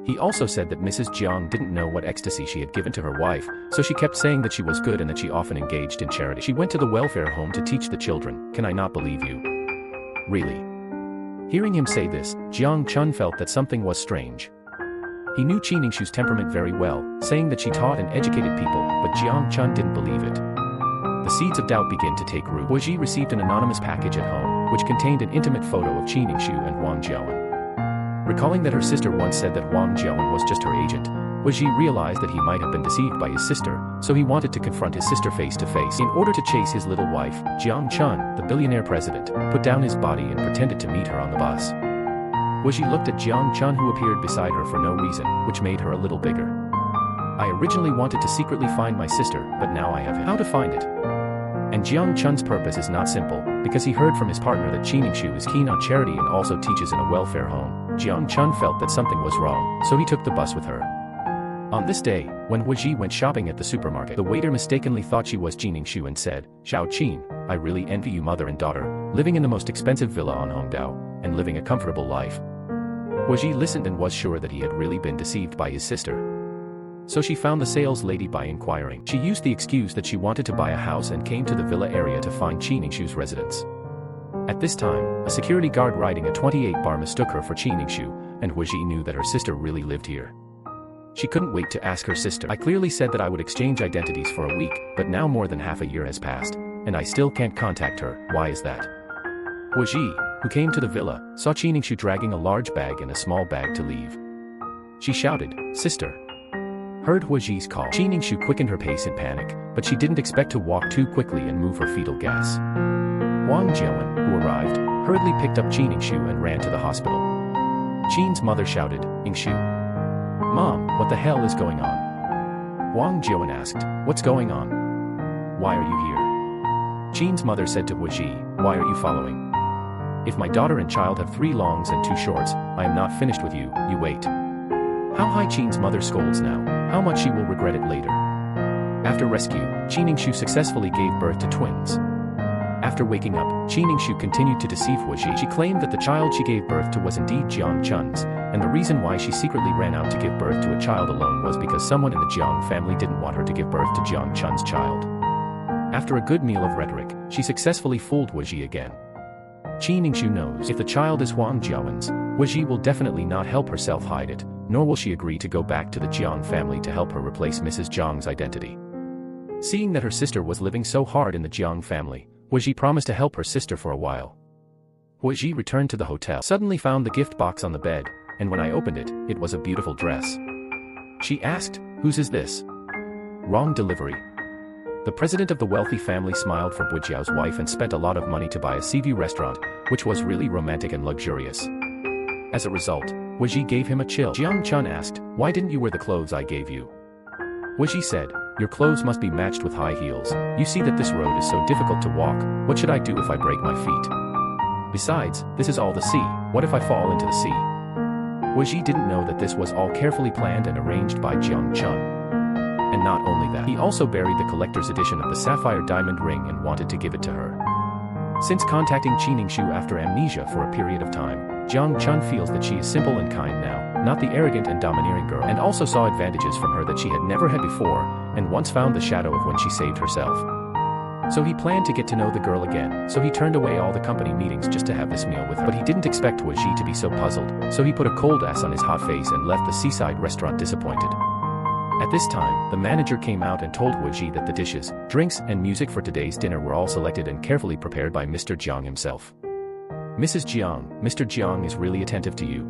He also said that Mrs. Jiang didn't know what ecstasy she had given to her wife, so she kept saying that she was good and that she often engaged in charity. She went to the welfare home to teach the children. Can I not believe you? Really? Hearing him say this, Jiang Chun felt that something was strange. He knew Qi Ningshu's temperament very well, saying that she taught and educated people, but Jiang Chun didn't believe it. The seeds of doubt began to take root. Wuji received an anonymous package at home, which contained an intimate photo of Qi Ningshu and Wang Jiawen. Recalling that her sister once said that Wang Jiawen was just her agent, Wuji realized that he might have been deceived by his sister, so he wanted to confront his sister face to face. In order to chase his little wife, Jiang Chun, the billionaire president, put down his body and pretended to meet her on the bus. Wuji looked at Jiang Chun who appeared beside her for no reason, which made her a little bigger. I originally wanted to secretly find my sister, but now I have him. How to find it? And Jiang Chun's purpose is not simple, because he heard from his partner that Qi Ningshu is keen on charity and also teaches in a welfare home. Jiang Chun felt that something was wrong, so he took the bus with her. On this day, when Wuji went shopping at the supermarket, the waiter mistakenly thought she was Qi Ningshu and said, Xiao Qin, I really envy you mother and daughter, living in the most expensive villa on Hongdao, and living a comfortable life. Ji listened and was sure that he had really been deceived by his sister. So she found the sales lady by inquiring. She used the excuse that she wanted to buy a house and came to the villa area to find Qiningshu's residence. At this time, a security guard riding a 28-bar mistook her for Qiningshu, and Ji knew that her sister really lived here. She couldn't wait to ask her sister. I clearly said that I would exchange identities for a week, but now more than half a year has passed, and I still can't contact her. Why is that? Ji, who came to the villa, saw Qiningshu dragging a large bag and a small bag to leave. She shouted, "Sister!" Heard Ji's call. Qiningshu quickened her pace in panic, but she didn't expect to walk too quickly and move her fetal gas. Wang Jiawen, who arrived, hurriedly picked up Qiningshu and ran to the hospital. Qin's mother shouted, "Yingshu! Mom, what the hell is going on?" Wang Jiawen asked, "What's going on? Why are you here?" Qin's mother said to Ji, "Why are you following? If my daughter and child have 3 longs and 2 shorts, I am not finished with you, you wait." How high Qin's mother scolds now, how much she will regret it later. After rescue, Qiningshu successfully gave birth to twins. After waking up, Qiningshu continued to deceive Ji. She claimed that the child she gave birth to was indeed Jiang Chun's, and the reason why she secretly ran out to give birth to a child alone was because someone in the Jiang family didn't want her to give birth to Jiang Chun's child. After a good meal of rhetoric, she successfully fooled Ji again. Qiningshu knows if the child is Wang Jiawen's, Ji will definitely not help herself hide it, nor will she agree to go back to the Jiang family to help her replace Mrs. Jiang's identity. Seeing that her sister was living so hard in the Jiang family, Ji promised to help her sister for a while. Ji returned to the hotel, suddenly found the gift box on the bed, and when I opened it, it was a beautiful dress. She asked, "Whose is this?" "Wrong delivery." The president of the wealthy family smiled for Bujiao's wife and spent a lot of money to buy a seaview restaurant, which was really romantic and luxurious. As a result, Ji gave him a chill. Jiang Chun asked, "Why didn't you wear the clothes I gave you?" Ji said, "Your clothes must be matched with high heels. You see that this road is so difficult to walk, what should I do if I break my feet? Besides, this is all the sea, what if I fall into the sea?" Ji didn't know that this was all carefully planned and arranged by Jiang Chun. And not only that, he also buried the collector's edition of the sapphire diamond ring and wanted to give it to her. Since contacting Qiningshu after amnesia for a period of time, Jiang Chun feels that she is simple and kind now, not the arrogant and domineering girl, and also saw advantages from her that she had never had before, and once found the shadow of when she saved herself. So he planned to get to know the girl again, so he turned away all the company meetings just to have this meal with her. But he didn't expect Ji to be so puzzled, so he put a cold ass on his hot face and left the seaside restaurant disappointed. At this time, the manager came out and told Ji that the dishes, drinks, and music for today's dinner were all selected and carefully prepared by Mr. Jiang himself. "Mrs. Jiang, Mr. Jiang is really attentive to you."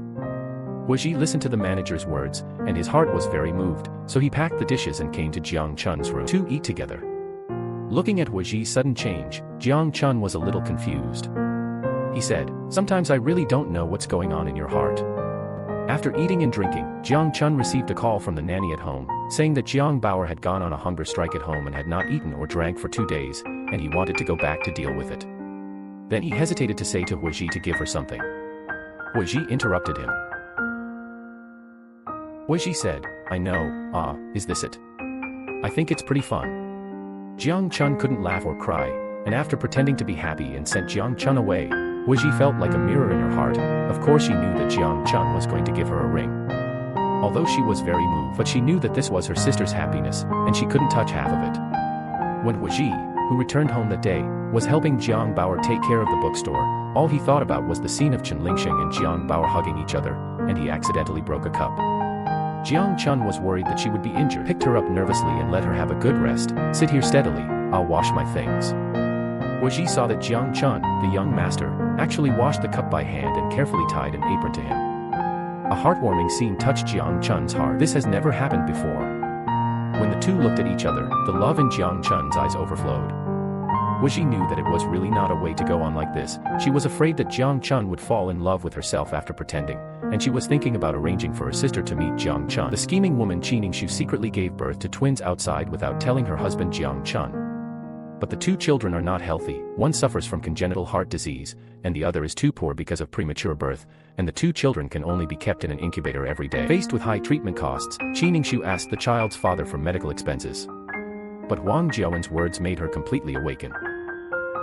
Ji listened to the manager's words, and his heart was very moved, so he packed the dishes and came to Jiang Chun's room to eat together. Looking at Ji's sudden change, Jiang Chun was a little confused. He said, "Sometimes I really don't know what's going on in your heart." After eating and drinking, Jiang Chun received a call from the nanny at home, saying that Jiang Bauer had gone on a hunger strike at home and had not eaten or drank for 2 days, and he wanted to go back to deal with it. Then he hesitated to say to Ji to give her something. Ji interrupted him. Ji said, "I know, is this it? I think it's pretty fun." Jiang Chun couldn't laugh or cry, and after pretending to be happy and sent Jiang Chun away, Ji felt like a mirror in her heart. Of course she knew that Jiang Chun was going to give her a ring. Although she was very moved, but she knew that this was her sister's happiness, and she couldn't touch half of it. When Ji, who returned home that day, was helping Jiang Bauer take care of the bookstore, all he thought about was the scene of Chen Lingxing and Jiang Bauer hugging each other, and he accidentally broke a cup. Jiang Chun was worried that she would be injured, picked her up nervously and let her have a good rest. "Sit here steadily, I'll wash my things." Ji saw that Jiang Chun, the young master, actually washed the cup by hand and carefully tied an apron to him. A heartwarming scene touched Jiang Chun's heart. This has never happened before. When the two looked at each other, the love in Jiang Chun's eyes overflowed. Ji knew that it was really not a way to go on like this. She was afraid that Jiang Chun would fall in love with herself after pretending, and she was thinking about arranging for her sister to meet Jiang Chun. The scheming woman Qiningshu secretly gave birth to twins outside without telling her husband Jiang Chun. But the 2 children are not healthy, one suffers from congenital heart disease, and the other is too poor because of premature birth, and the 2 children can only be kept in an incubator every day. Faced with high treatment costs, Qiningshu asked the child's father for medical expenses. But Wang Jiawen's words made her completely awaken.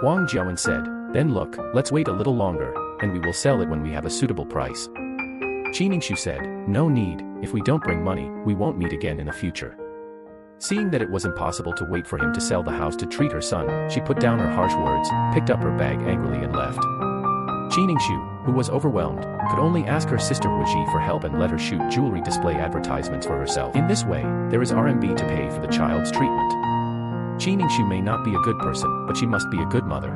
Wang Jiawen said, "Then look, let's wait a little longer, and we will sell it when we have a suitable price." Qiningshu said, "No need, if we don't bring money, we won't meet again in the future." Seeing that it was impossible to wait for him to sell the house to treat her son, she put down her harsh words, picked up her bag angrily and left. Qiningshu, who was overwhelmed, could only ask her sister Huiji for help and let her shoot jewelry display advertisements for herself. In this way, there is RMB to pay for the child's treatment. Qiningshu may not be a good person, but she must be a good mother.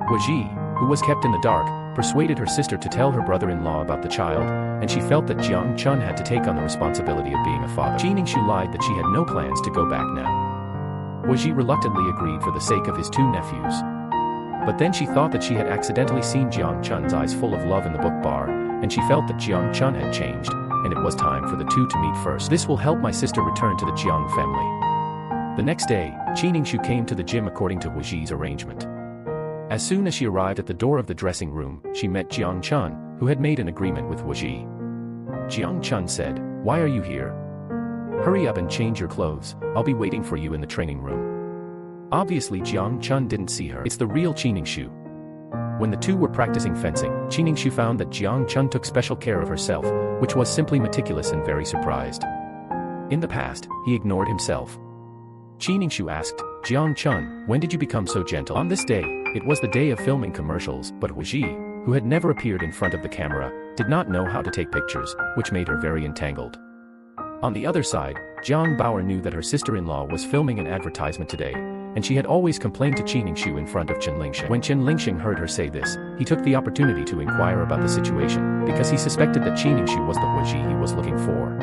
Huiji, who was kept in the dark, persuaded her sister to tell her brother-in-law about the child, and she felt that Jiang Chun had to take on the responsibility of being a father. Qiningshu lied that she had no plans to go back now. Huiji reluctantly agreed for the sake of his two nephews. But then she thought that she had accidentally seen Jiang Chun's eyes full of love in the book bar, and she felt that Jiang Chun had changed, and it was time for the two to meet first. This will help my sister return to the Jiang family. The next day, Qiningshu came to the gym according to Huiji's arrangement. As soon as she arrived at the door of the dressing room, she met Jiang Chun, who had made an agreement with Huiji. Jiang Chun said, "Why are you here? Hurry up and change your clothes, I'll be waiting for you in the training room." Obviously Jiang Chun didn't see her. It's the real Qiningshu. When the two were practicing fencing, Qiningshu found that Jiang Chun took special care of herself, which was simply meticulous and very surprised. In the past, he ignored himself. Qiningshu asked, "Jiang Chun, when did you become so gentle?" On this day, it was the day of filming commercials, but Huiji, who had never appeared in front of the camera, did not know how to take pictures, which made her very entangled. On the other side, Jiang Bauer knew that her sister-in-law was filming an advertisement today, and she had always complained to Qiningshu in front of Chen Lingxing. When Chen Lingxing heard her say this, he took the opportunity to inquire about the situation, because he suspected that Qiningshu was the Huiji he was looking for.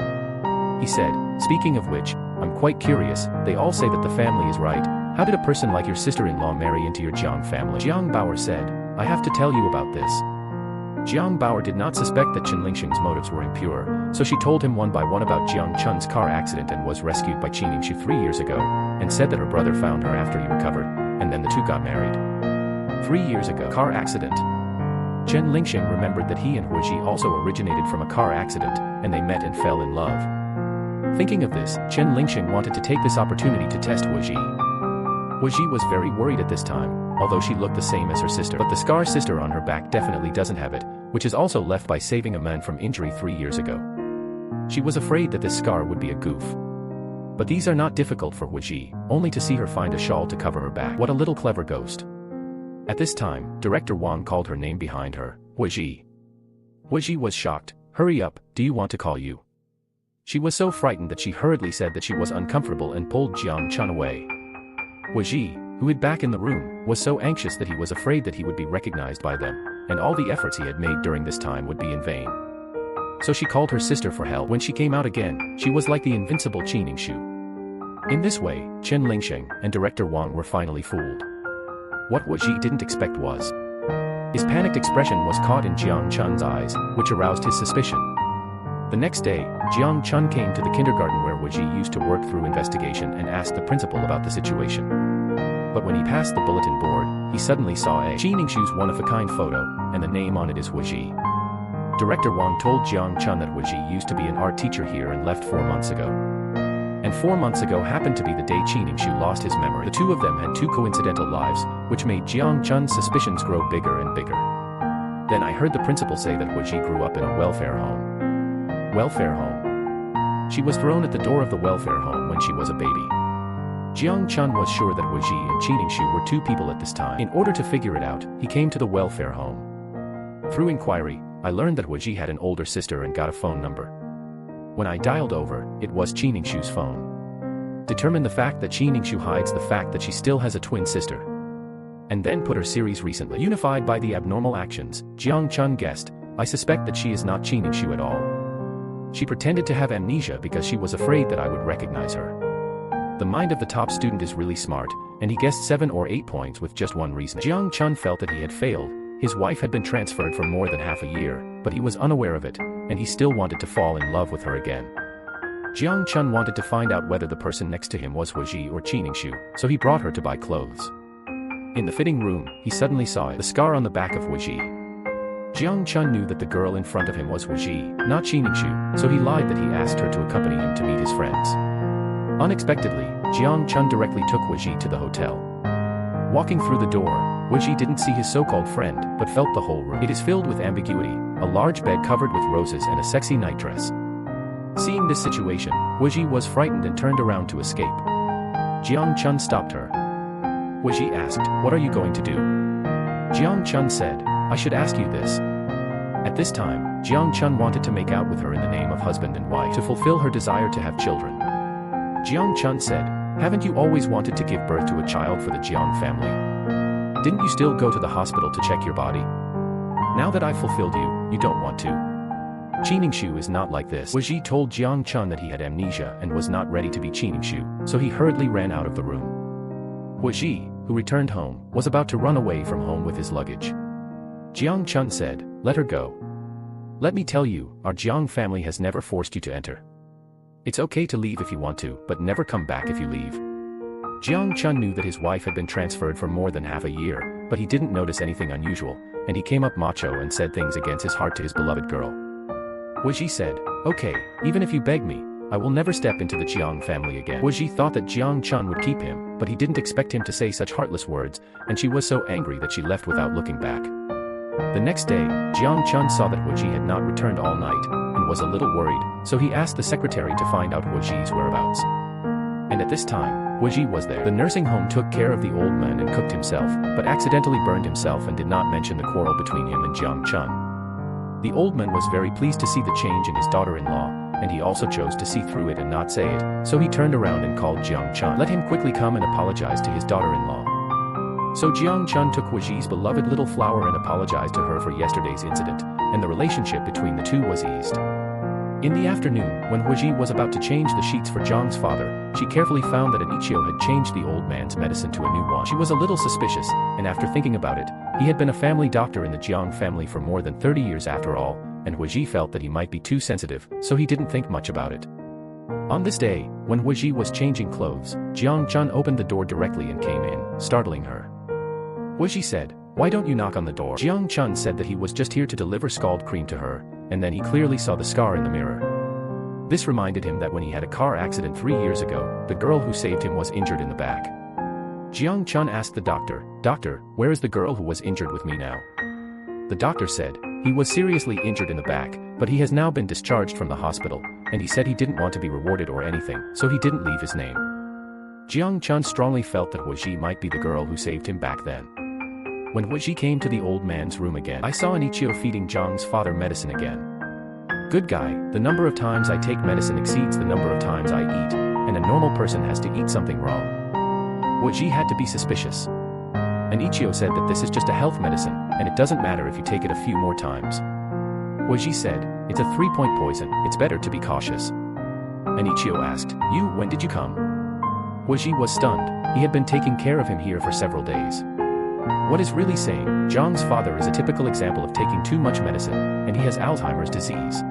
He said, "Speaking of which, I'm quite curious, they all say that the family is right. How did a person like your sister-in-law marry into your Jiang family?" Jiang Bauer said, "I have to tell you about this." Jiang Bauer did not suspect that Chen Lingxing's motives were impure, so she told him one by one about Jiang Chun's car accident and was rescued by Qiningshu 3 years ago, and said that her brother found her after he recovered, and then the two got married. 3 years ago, car accident. Chen Lingxing remembered that he and Huiji also originated from a car accident, and they met and fell in love. Thinking of this, Chen Lingxing wanted to take this opportunity to test Huiji. Huiji was very worried at this time, although she looked the same as her sister. But the scar sister on her back definitely doesn't have it, which is also left by saving a man from injury 3 years ago. She was afraid that this scar would be a goof. But these are not difficult for Huiji, only to see her find a shawl to cover her back. What a little clever ghost. At this time, Director Wang called her name behind her, Huiji. Huiji was shocked. "Hurry up, do you want to call you?" She was so frightened that she hurriedly said that she was uncomfortable and pulled Jiang Chun away. Huiji, who hid back in the room, was so anxious that he was afraid that he would be recognized by them, and all the efforts he had made during this time would be in vain. So she called her sister for help. When she came out again, she was like the invincible Qiningshu. In this way, Chen Lingxing and Director Wang were finally fooled. What Huiji didn't expect was, his panicked expression was caught in Jiang Chun's eyes, which aroused his suspicion. The next day, Jiang Chun came to the kindergarten where Huiji used to work through investigation and asked the principal about the situation. But when he passed the bulletin board, he suddenly saw a Qiningshu's one-of-a-kind photo, and the name on it is Huiji. Director Wang told Jiang Chun that Huiji used to be an art teacher here and left 4 months ago. And 4 months ago happened to be the day Qiningshu lost his memory. The two of them had two coincidental lives, which made Jiang Chun's suspicions grow bigger and bigger. Then I heard the principal say that Huiji grew up in a welfare home. Welfare home. She was thrown at the door of the welfare home when she was a baby. Jiang Chun was sure that Huiji and Qiningshu were two people at this time. In order to figure it out, he came to the welfare home. Through inquiry, I learned that Huiji had an older sister and got a phone number. When I dialed over, it was Qiningshu's phone. Determine the fact that Qiningshu hides the fact that she still has a twin sister. And then put her series recently. Unified by the abnormal actions, Jiang Chun guessed, I suspect that she is not Qiningshu at all. She pretended to have amnesia because she was afraid that I would recognize her. The mind of the top student is really smart, and he guessed 7 or 8 points with just one reason. Jiang Chun felt that he had failed. His wife had been transferred for more than half a year, but he was unaware of it, and he still wanted to fall in love with her again. Jiang Chun wanted to find out whether the person next to him was Huiji or Qiningshu, so he brought her to buy clothes. In the fitting room, he suddenly saw the scar on the back of Huiji. Jiang Chun knew that the girl in front of him was Huiji, not Qiningshu, so he lied that he asked her to accompany him to meet his friends. Unexpectedly, Jiang Chun directly took Huiji to the hotel. Walking through the door, Huiji didn't see his so-called friend, but felt the whole room. It is filled with ambiguity, a large bed covered with roses and a sexy nightdress. Seeing this situation, Huiji was frightened and turned around to escape. Jiang Chun stopped her. Huiji asked, "What are you going to do?" Jiang Chun said, "I should ask you this." At this time, Jiang Chun wanted to make out with her in the name of husband and wife to fulfill her desire to have children. Jiang Chun said, "Haven't you always wanted to give birth to a child for the Jiang family? Didn't you still go to the hospital to check your body? Now that I've fulfilled you, you don't want to." Qiningshu is not like this. Huiji told Jiang Chun that he had amnesia and was not ready to be Qiningshu, so he hurriedly ran out of the room. Huiji, who returned home, was about to run away from home with his luggage. Jiang Chun said, "Let her go. Let me tell you, our Jiang family has never forced you to enter. It's okay to leave if you want to, but never come back if you leave." Jiang Chun knew that his wife had been transferred for more than half a year, but he didn't notice anything unusual, and he came up macho and said things against his heart to his beloved girl. Huiji said, "Okay, even if you beg me, I will never step into the Jiang family again." Huiji thought that Jiang Chun would keep him, but he didn't expect him to say such heartless words, and she was so angry that she left without looking back. The next day, Jiang Chun saw that Huiji had not returned all night, and was a little worried, so he asked the secretary to find out Huiji's whereabouts. And at this time, Huiji was there. The nursing home took care of the old man and cooked himself, but accidentally burned himself and did not mention the quarrel between him and Jiang Chun. The old man was very pleased to see the change in his daughter-in-law, and he also chose to see through it and not say it, so he turned around and called Jiang Chun. Let him quickly come and apologize to his daughter-in-law. So Jiang Chun took Huiji's beloved little flower and apologized to her for yesterday's incident, and the relationship between the two was eased. In the afternoon, when Huiji was about to change the sheets for Jiang's father, she carefully found that Anichio had changed the old man's medicine to a new one. She was a little suspicious, and after thinking about it, he had been a family doctor in the Jiang family for more than 30 years after all, and Huiji felt that he might be too sensitive, so he didn't think much about it. On this day, when Huiji was changing clothes, Jiang Chun opened the door directly and came in, startling her. Huiji said, "Why don't you knock on the door?" Jiang Chun said that he was just here to deliver scald cream to her, and then he clearly saw the scar in the mirror. This reminded him that when he had a car accident 3 years ago, the girl who saved him was injured in the back. Jiang Chun asked the doctor, "Doctor, where is the girl who was injured with me now?" The doctor said, "He was seriously injured in the back, but he has now been discharged from the hospital, and he said he didn't want to be rewarded or anything, so he didn't leave his name." Jiang Chun strongly felt that Huiji might be the girl who saved him back then. When Huiji came to the old man's room again, I saw Anichio feeding Jiang's father medicine again. "Good guy, the number of times I take medicine exceeds the number of times I eat, and a normal person has to eat something wrong." Huiji had to be suspicious. Anichio said that this is just a health medicine, and it doesn't matter if you take it a few more times. Huiji said, "It's a 3-point poison, it's better to be cautious." Anichio asked, When did you come?" Huiji was stunned. He had been taking care of him here for several days. What is really saying, Jiang's father is a typical example of taking too much medicine, and he has Alzheimer's disease.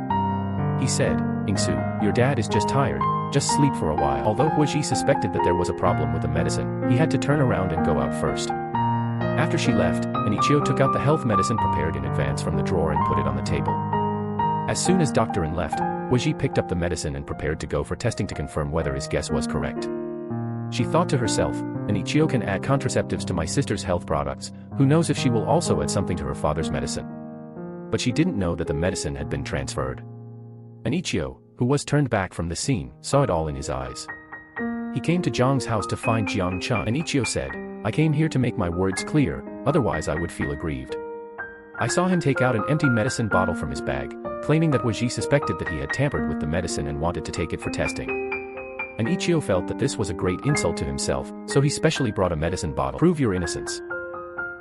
He said, "Ingsu, your dad is just tired, just sleep for a while." Although Huiji suspected that there was a problem with the medicine, he had to turn around and go out first. After she left, Anichio took out the health medicine prepared in advance from the drawer and put it on the table. As soon as Doctor left, Huiji picked up the medicine and prepared to go for testing to confirm whether his guess was correct. She thought to herself, "Anichio can add contraceptives to my sister's health products, who knows if she will also add something to her father's medicine." But she didn't know that the medicine had been transferred. Anichio, who was turned back from the scene, saw it all in his eyes. He came to Jiang's house to find Jiang Chun. Anichio said, "I came here to make my words clear, otherwise I would feel aggrieved." I saw him take out an empty medicine bottle from his bag, claiming that Huiji suspected that he had tampered with the medicine and wanted to take it for testing. Anichio felt that this was a great insult to himself, so he specially brought a medicine bottle. "Prove your innocence."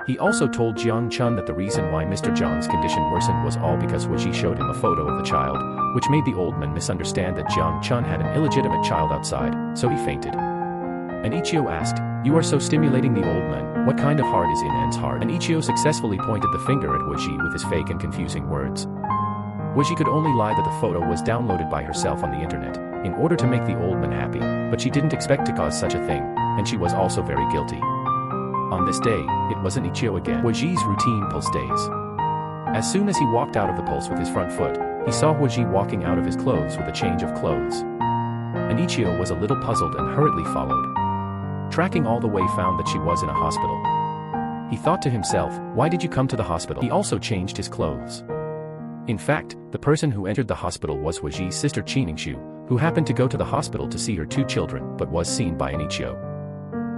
He also told Jiang Chun that the reason why Mr. Jiang's condition worsened was all because Huiji showed him a photo of the child, which made the old man misunderstand that Jiang Chun had an illegitimate child outside, so he fainted. Anichio asked, "You are so stimulating the old man, what kind of heart is in N's heart?" Anichio successfully pointed the finger at Huiji with his fake and confusing words. Huiji could only lie that the photo was downloaded by herself on the internet, in order to make the old man happy, but she didn't expect to cause such a thing, and she was also very guilty. On this day, it was Anichio again. Huiji's routine pulse days. As soon as he walked out of the pulse with his front foot, he saw Huiji walking out of his clothes with a change of clothes. Anichio was a little puzzled and hurriedly followed. Tracking all the way found that she was in a hospital. He thought to himself, "Why did you come to the hospital?" He also changed his clothes. In fact, the person who entered the hospital was Huiji's sister Qiningshu, who happened to go to the hospital to see her two children but was seen by Anichio.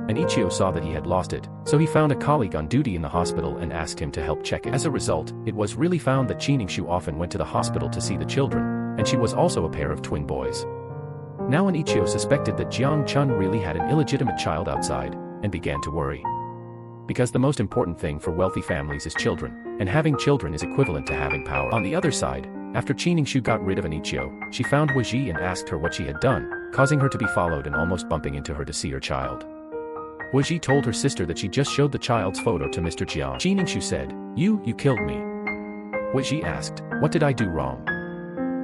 Anichio saw that he had lost it, so he found a colleague on duty in the hospital and asked him to help check it. As a result, it was really found that Qiningshu often went to the hospital to see the children, and she was also a pair of twin boys. Now Anichio suspected that Jiang Chun really had an illegitimate child outside, and began to worry. Because the most important thing for wealthy families is children, and having children is equivalent to having power. On the other side, after Qiningshu got rid of Anichio, she found Huiji and asked her what she had done, causing her to be followed and almost bumping into her to see her child. Huiji told her sister that she just showed the child's photo to Mr. Jiang. Qiningshu said, You killed me. Huiji asked, What did I do wrong?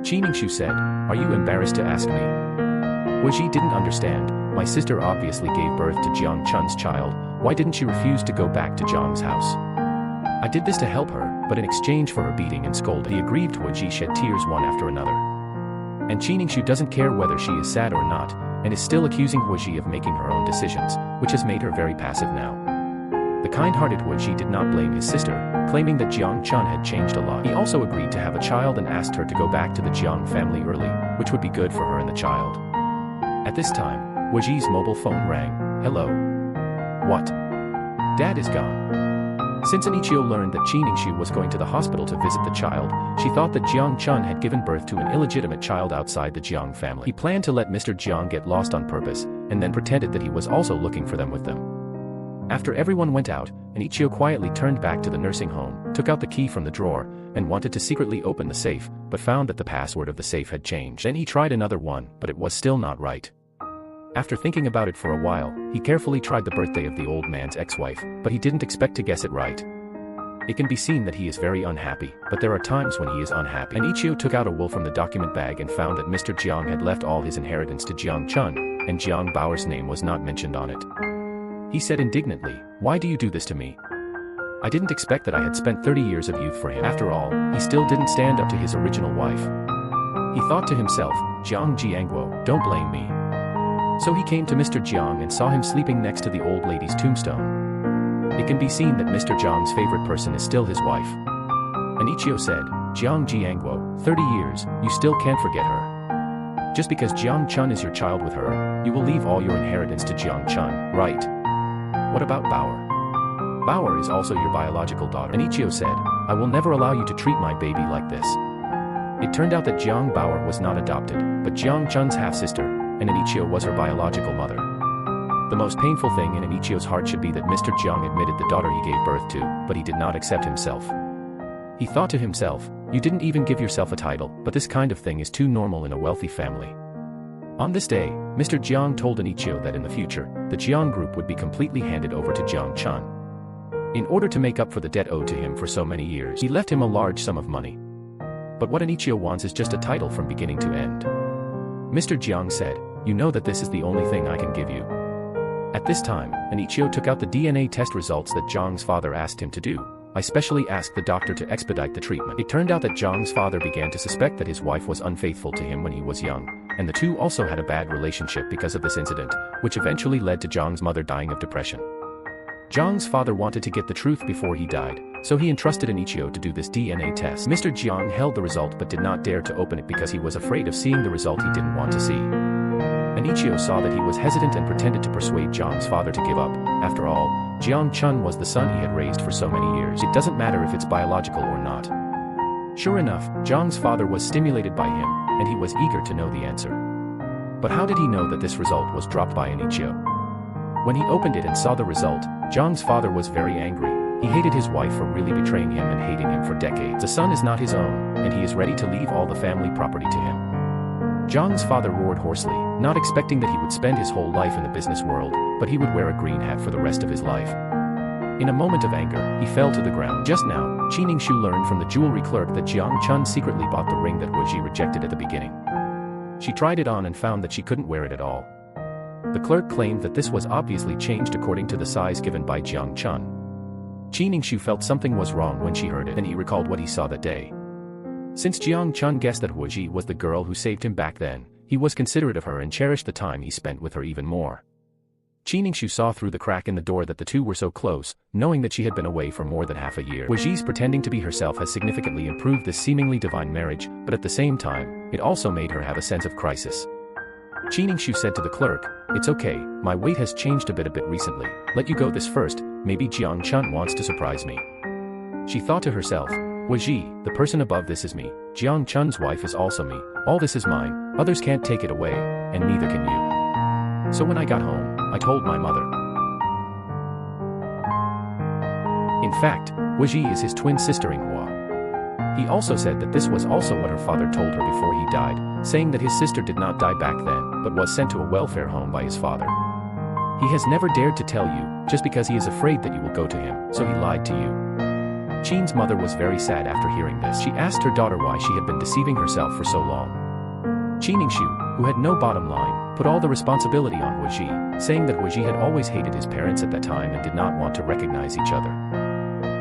Qiningshu said, Are you embarrassed to ask me? Huiji didn't understand. My sister obviously gave birth to Jiang Chun's child, why didn't she refuse to go back to Jiang's house? I did this to help her, but in exchange for her beating and scolding. The aggrieved Huiji shed tears one after another. And Qiningshu doesn't care whether she is sad or not, and is still accusing Huiji of making her own decisions, which has made her very passive now. The kind-hearted Huiji did not blame his sister, claiming that Jiang Chun had changed a lot. He also agreed to have a child and asked her to go back to the Jiang family early, which would be good for her and the child. At this time, Huiji's mobile phone rang. Hello. What? Dad is gone. Since Anichio learned that Qiningshu was going to the hospital to visit the child, she thought that Jiang Chun had given birth to an illegitimate child outside the Jiang family. He planned to let Mr. Jiang get lost on purpose, and then pretended that he was also looking for them with them. After everyone went out, Anichio quietly turned back to the nursing home, took out the key from the drawer, and wanted to secretly open the safe, but found that the password of the safe had changed. Then he tried another one, but it was still not right. After thinking about it for a while, he carefully tried the birthday of the old man's ex-wife, but he didn't expect to guess it right. It can be seen that he is very unhappy, but there are times when he is unhappy. Anichio took out a wool from the document bag and found that Mr. Jiang had left all his inheritance to Jiang Chun, and Jiang Bao's name was not mentioned on it. He said indignantly, Why do you do this to me? I didn't expect that I had spent 30 years of youth for him. After all, he still didn't stand up to his original wife. He thought to himself, Jiang Jiangguo, don't blame me. So he came to Mr. Jiang and saw him sleeping next to the old lady's tombstone. It can be seen that Mr. Jiang's favorite person is still his wife. Anichio said, Jiang Jiangguo, 30 years, you still can't forget her. Just because Jiang Chun is your child with her, you will leave all your inheritance to Jiang Chun, right? What about Bauer? Bauer is also your biological daughter. Anichio said, I will never allow you to treat my baby like this. It turned out that Jiang Bauer was not adopted, but Jiang Chun's half-sister, and Anichio was her biological mother. The most painful thing in Anichio's heart should be that Mr. Jiang admitted the daughter he gave birth to, but he did not accept himself. He thought to himself, you didn't even give yourself a title, but this kind of thing is too normal in a wealthy family. On this day, Mr. Jiang told Anichio that in the future, the Jiang group would be completely handed over to Jiang Chun. In order to make up for the debt owed to him for so many years, he left him a large sum of money. But what Anichio wants is just a title from beginning to end. Mr. Jiang said, you know that this is the only thing I can give you. At this time, Anichio took out the DNA test results that Jiang's father asked him to do. I specially asked the doctor to expedite the treatment. It turned out that Jiang's father began to suspect that his wife was unfaithful to him when he was young, and the two also had a bad relationship because of this incident, which eventually led to Jiang's mother dying of depression. Jiang's father wanted to get the truth before he died, so he entrusted Anichio to do this DNA test. Mr. Jiang held the result but did not dare to open it because he was afraid of seeing the result he didn't want to see. Anichio saw that he was hesitant and pretended to persuade Jiang's father to give up. After all, Jiang Chun was the son he had raised for so many years. It doesn't matter if it's biological or not. Sure enough, Jiang's father was stimulated by him, and he was eager to know the answer. But how did he know that this result was dropped by Anichio? When he opened it and saw the result, Jiang's father was very angry. He hated his wife for really betraying him and hating him for decades. The son is not his own, and he is ready to leave all the family property to him. Jiang's father roared hoarsely, not expecting that he would spend his whole life in the business world, but he would wear a green hat for the rest of his life. In a moment of anger, he fell to the ground. Just now, Qiningshu learned from the jewelry clerk that Jiang Chun secretly bought the ring that Huiji rejected at the beginning. She tried it on and found that she couldn't wear it at all. The clerk claimed that this was obviously changed according to the size given by Jiang Chun. Qiningshu felt something was wrong when she heard it, and he recalled what he saw that day. Since Jiang Chun guessed that Huiji was the girl who saved him back then, he was considerate of her and cherished the time he spent with her even more. Qi Ningshu saw through the crack in the door that the two were so close, knowing that she had been away for more than half a year. Wu Ji's pretending to be herself has significantly improved this seemingly divine marriage, but at the same time, it also made her have a sense of crisis. Qi Ningshu said to the clerk, "It's okay, my weight has changed a bit recently. Let you go this first, maybe Jiang Chun wants to surprise me." She thought to herself, "Wu Ji, the person above this is me, Jiang Chun's wife is also me, all this is mine, others can't take it away, and neither can you." So when I got home, I told my mother. In fact, Wu Ji is his twin sister-in-law. He also said that this was also what her father told her before he died, saying that his sister did not die back then, but was sent to a welfare home by his father. He has never dared to tell you, just because he is afraid that you will go to him, so he lied to you. Qin's mother was very sad after hearing this. She asked her daughter why she had been deceiving herself for so long. Qi Ningshu, who had no bottom line, put all the responsibility on Wu Ji, saying that Wu Ji had always hated his parents at that time and did not want to recognize each other.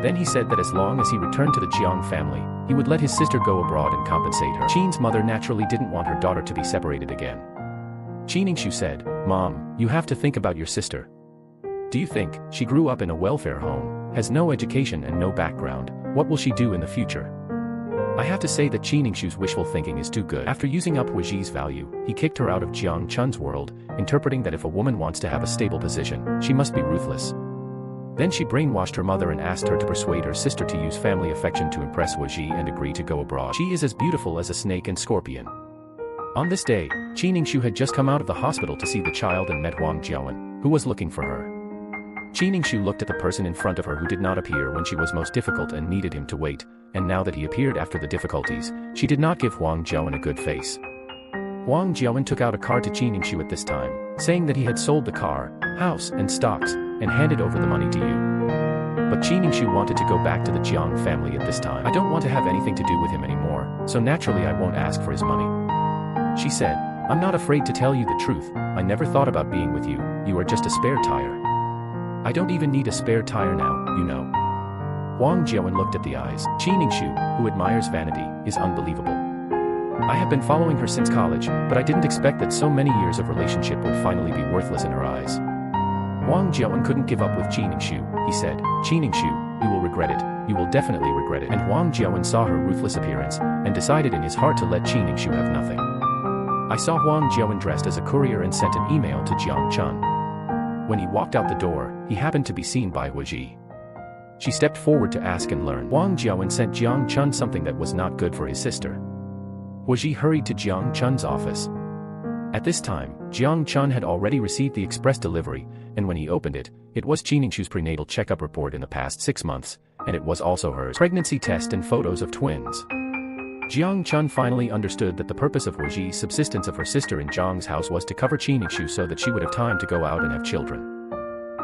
Then he said that as long as he returned to the Jiang family, he would let his sister go abroad and compensate her. Qin's mother naturally didn't want her daughter to be separated again. Qi Ningshu said, "Mom, you have to think about your sister. Do you think she grew up in a welfare home, has no education and no background? What will she do in the future?" I have to say that Qi Ningshu's wishful thinking is too good. After using up Wu Ji's value, he kicked her out of Jiang Chun's world, interpreting that if a woman wants to have a stable position, she must be ruthless. Then she brainwashed her mother and asked her to persuade her sister to use family affection to impress Wu Ji and agree to go abroad. She is as beautiful as a snake and scorpion. On this day, Qi Ningshu had just come out of the hospital to see the child and met Wang Jiawen, who was looking for her. Qi Ningshu looked at the person in front of her who did not appear when she was most difficult and needed him to wait, and now that he appeared after the difficulties, she did not give Wang Jiawen a good face. Wang Jiawen took out a card to Qi Ningshu at this time, saying that he had sold the car, house, and stocks, and handed over the money to you. But Qi Ningshu wanted to go back to the Jiang family at this time. "I don't want to have anything to do with him anymore, so naturally I won't ask for his money." She said, "I'm not afraid to tell you the truth, I never thought about being with you, you are just a spare tire. I don't even need a spare tire now, you know." Wang Jiawen looked at the eyes. Qi Ningshu, who admires vanity, is unbelievable. "I have been following her since college, but I didn't expect that so many years of relationship would finally be worthless in her eyes." Wang Jiawen couldn't give up with Qi Ningshu. He said, "Qi Ningshu, you will regret it, you will definitely regret it." And Wang Jiawen saw her ruthless appearance, and decided in his heart to let Qi Ningshu have nothing. I saw Wang Jiawen dressed as a courier and sent an email to Jiang Chun. When he walked out the door, he happened to be seen by Wu Ji. She stepped forward to ask and learn. Wang Jiawen sent Jiang Chun something that was not good for his sister. Wu Ji hurried to Jiang Chun's office. At this time, Jiang Chun had already received the express delivery, and when he opened it, it was Qi Ningshu's prenatal checkup report in the past 6 months, and it was also her pregnancy test and photos of twins. Jiang Chun finally understood that the purpose of Wu Ji's subsistence of her sister in Jiang's house was to cover Qi Ningshu so that she would have time to go out and have children.